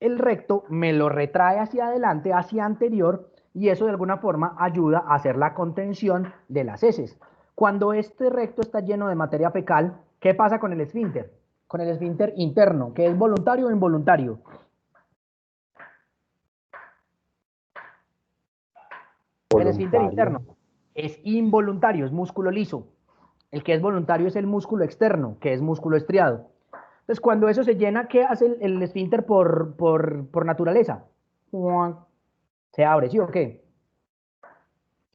el recto, me lo retrae hacia adelante, hacia anterior, y eso de alguna forma ayuda a hacer la contención de las heces. Cuando este recto está lleno de materia fecal, ¿qué pasa con el esfínter? Con el esfínter interno, que es voluntario o involuntario. El esfínter interno es involuntario, es músculo liso. El que es voluntario es el músculo externo, que es músculo estriado. Entonces, cuando eso se llena, ¿qué hace el esfínter por naturaleza? Se abre, ¿sí o qué?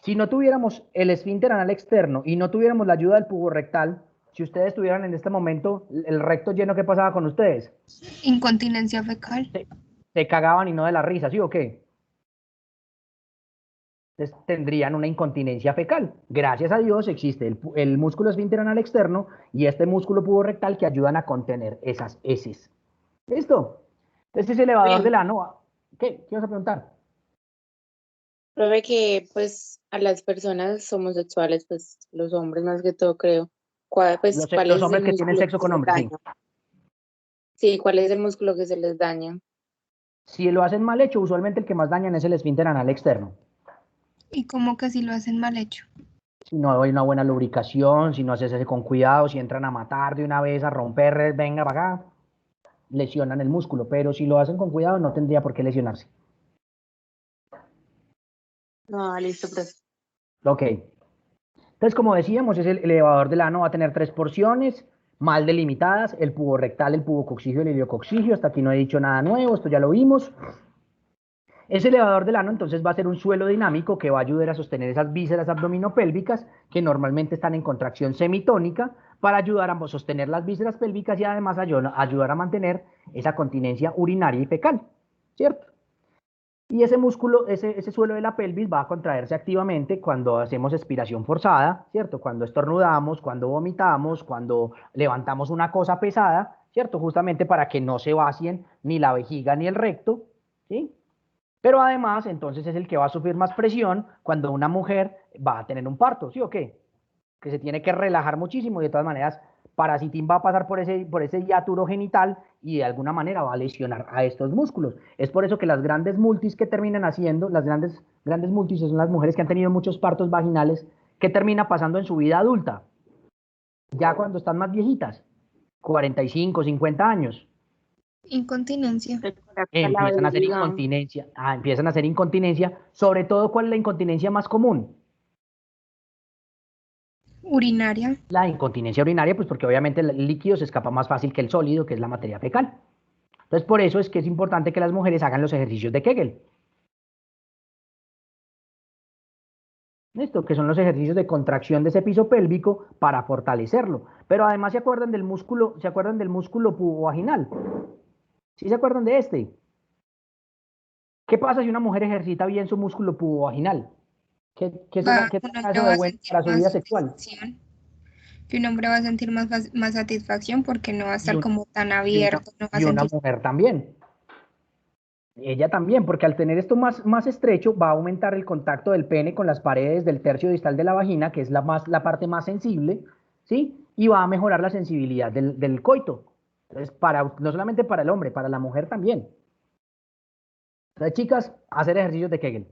Si no tuviéramos el esfínter anal externo y no tuviéramos la ayuda del pubo rectal, si ustedes estuvieran en este momento el recto lleno, ¿qué pasaba con ustedes? Incontinencia fecal. Se cagaban y no de la risa, ¿sí o qué? Entonces tendrían una incontinencia fecal. Gracias a Dios existe el músculo esfínter anal externo y este músculo pubo rectal que ayudan a contener esas heces. ¿Listo? Este es el elevador del ano. ¿Qué? ¿Qué vas a preguntar? Profe, que pues a las personas homosexuales, pues los hombres más que todo creo, ¿cuál Los es hombres el que tienen músculo sexo que con se les hombres, sí. daña? Sí, ¿cuál es el músculo que se les daña? Si lo hacen mal hecho, usualmente el que más dañan es el esfínter anal externo. ¿Y cómo que si lo hacen mal hecho? Si no hay una buena lubricación, si no se hace con cuidado, si entran a matar de una vez, a romper, venga para acá, lesionan el músculo. Pero si lo hacen con cuidado, no tendría por qué lesionarse. No, listo, profe. Ok. Entonces, como decíamos, es el elevador del ano, va a tener 3 porciones mal delimitadas, el pubo rectal, el pubo coccigio y el iliococcigio. Hasta aquí no he dicho nada nuevo, esto ya lo vimos. Ese elevador del ano entonces va a ser un suelo dinámico que va a ayudar a sostener esas vísceras abdominopélvicas que normalmente están en contracción semitónica para ayudar a sostener las vísceras pélvicas y además ayudar a mantener esa continencia urinaria y fecal, ¿cierto? Y ese músculo, ese suelo de la pelvis va a contraerse activamente cuando hacemos expiración forzada, ¿cierto? Cuando estornudamos, cuando vomitamos, cuando levantamos una cosa pesada, ¿cierto? Justamente para que no se vacíen ni la vejiga ni el recto, ¿sí? Pero además, entonces es el que va a sufrir más presión cuando una mujer va a tener un parto, ¿sí o qué? Que se tiene que relajar muchísimo y de todas maneras, parasitín va a pasar por ese hiato genital y de alguna manera va a lesionar a estos músculos. Es por eso que las grandes multis que terminan haciendo, las grandes multis son las mujeres que han tenido muchos partos vaginales, que termina pasando en su vida adulta, ya cuando están más viejitas, 45, 50 años. Incontinencia. Empiezan a hacer incontinencia. Empiezan a hacer incontinencia. Sobre todo, ¿cuál es la incontinencia más común? Urinaria. La incontinencia urinaria, pues porque obviamente el líquido se escapa más fácil que el sólido, que es la materia fecal. Entonces, por eso es que es importante que las mujeres hagan los ejercicios de Kegel. ¿Listo? Que son los ejercicios de contracción de ese piso pélvico para fortalecerlo. Pero además se acuerdan del músculo pubovaginal. ¿Sí se acuerdan de este? ¿Qué pasa si una mujer ejercita bien su músculo pubovaginal? ¿Qué trae eso de bueno para su vida sexual? Que un hombre va a sentir más satisfacción porque no va a estar como tan abierto. Y una mujer también. Ella también, porque al tener esto más estrecho va a aumentar el contacto del pene con las paredes del tercio distal de la vagina, que es la parte más sensible, ¿sí? Y va a mejorar la sensibilidad del coito. Entonces, no solamente para el hombre, para la mujer también. Entonces, chicas, hacer ejercicios de Kegel.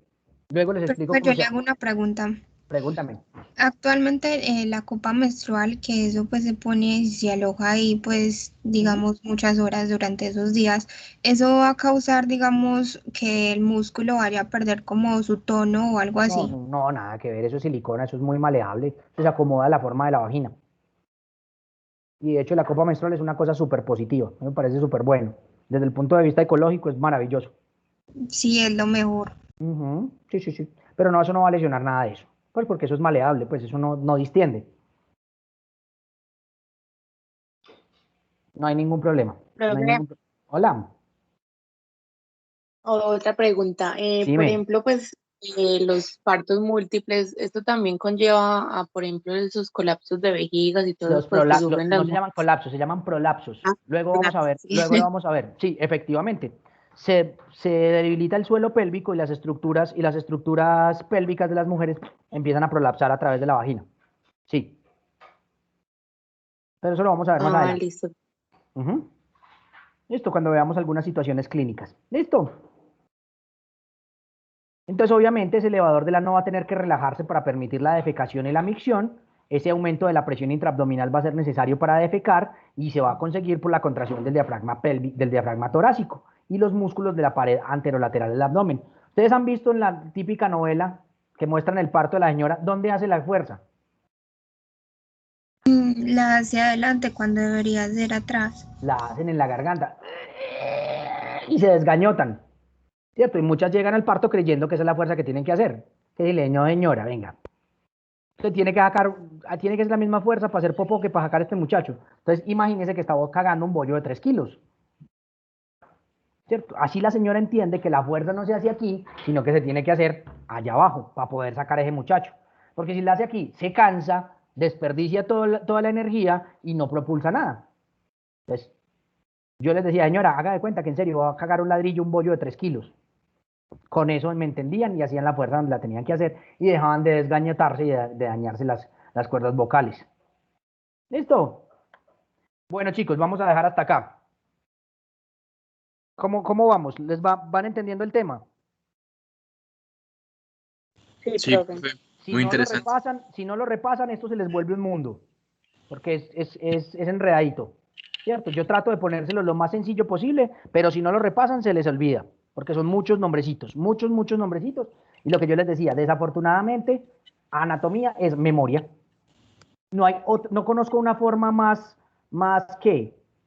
Luego les explico cómo yo le hago una pregunta. Pregúntame. Actualmente la copa menstrual, que eso pues se pone, se aloja ahí pues digamos muchas horas durante esos días, ¿eso va a causar digamos que el músculo vaya a perder como su tono o algo así? No, nada que ver, eso es silicona, eso es muy maleable, eso se acomoda a la forma de la vagina. Y de hecho la copa menstrual es una cosa súper positiva, me parece súper bueno. Desde el punto de vista ecológico es maravilloso. Sí, es lo mejor. Sí. Pero no, eso no va a lesionar nada de eso. Pues porque eso es maleable, pues eso no distiende. No hay ningún problema. Hola. Otra pregunta. Por ejemplo, pues los partos múltiples, esto también conlleva a, por ejemplo, esos colapsos de vejigas y todo Los eso, pues, que sufren las no se llaman mujeres. colapsos, se llaman prolapsos. Luego vamos a ver, Sí. luego lo vamos a ver. Sí, efectivamente. Se debilita el suelo pélvico y las estructuras pélvicas de las mujeres empiezan a prolapsar a través de la vagina. Sí. Pero eso lo vamos a ver más adelante. Listo. Listo, cuando veamos algunas situaciones clínicas. Listo. Entonces, obviamente, ese elevador de la no va a tener que relajarse para permitir la defecación y la micción. Ese aumento de la presión intraabdominal va a ser necesario para defecar y se va a conseguir por la contracción del diafragma torácico y los músculos de la pared anterolateral del abdomen. Ustedes han visto en la típica novela que muestran el parto de la señora, ¿dónde hace la fuerza? La hacia adelante cuando debería ser atrás. La hacen en la garganta y se desgañotan, ¿cierto? Y muchas llegan al parto creyendo que esa es la fuerza que tienen que hacer. Que dile, no señora, venga. Usted tiene que ser la misma fuerza para hacer popó que para sacar a este muchacho. Entonces, imagínese que estaba cagando un bollo de 3 kilos. ¿Cierto? Así la señora entiende que la fuerza no se hace aquí, sino que se tiene que hacer allá abajo para poder sacar a ese muchacho. Porque si la hace aquí, se cansa, desperdicia toda la energía y no propulsa nada. Entonces, yo les decía, señora, haga de cuenta que en serio va a cagar un ladrillo, un bollo de 3 kilos. Con eso me entendían y hacían la fuerza donde la tenían que hacer y dejaban de desgañotarse y de dañarse las cuerdas vocales. ¿Listo? Bueno, chicos, vamos a dejar hasta acá. ¿Cómo vamos? ¿Van entendiendo el tema? Sí, profe. Muy interesante. Si no lo repasan, esto se les vuelve un mundo, porque es enredadito, ¿cierto? Yo trato de ponérselo lo más sencillo posible, pero si no lo repasan, se les olvida, porque son muchos nombrecitos, muchos nombrecitos. Y lo que yo les decía, desafortunadamente, anatomía es memoria. No conozco una forma más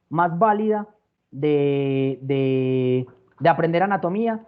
válida de aprender anatomía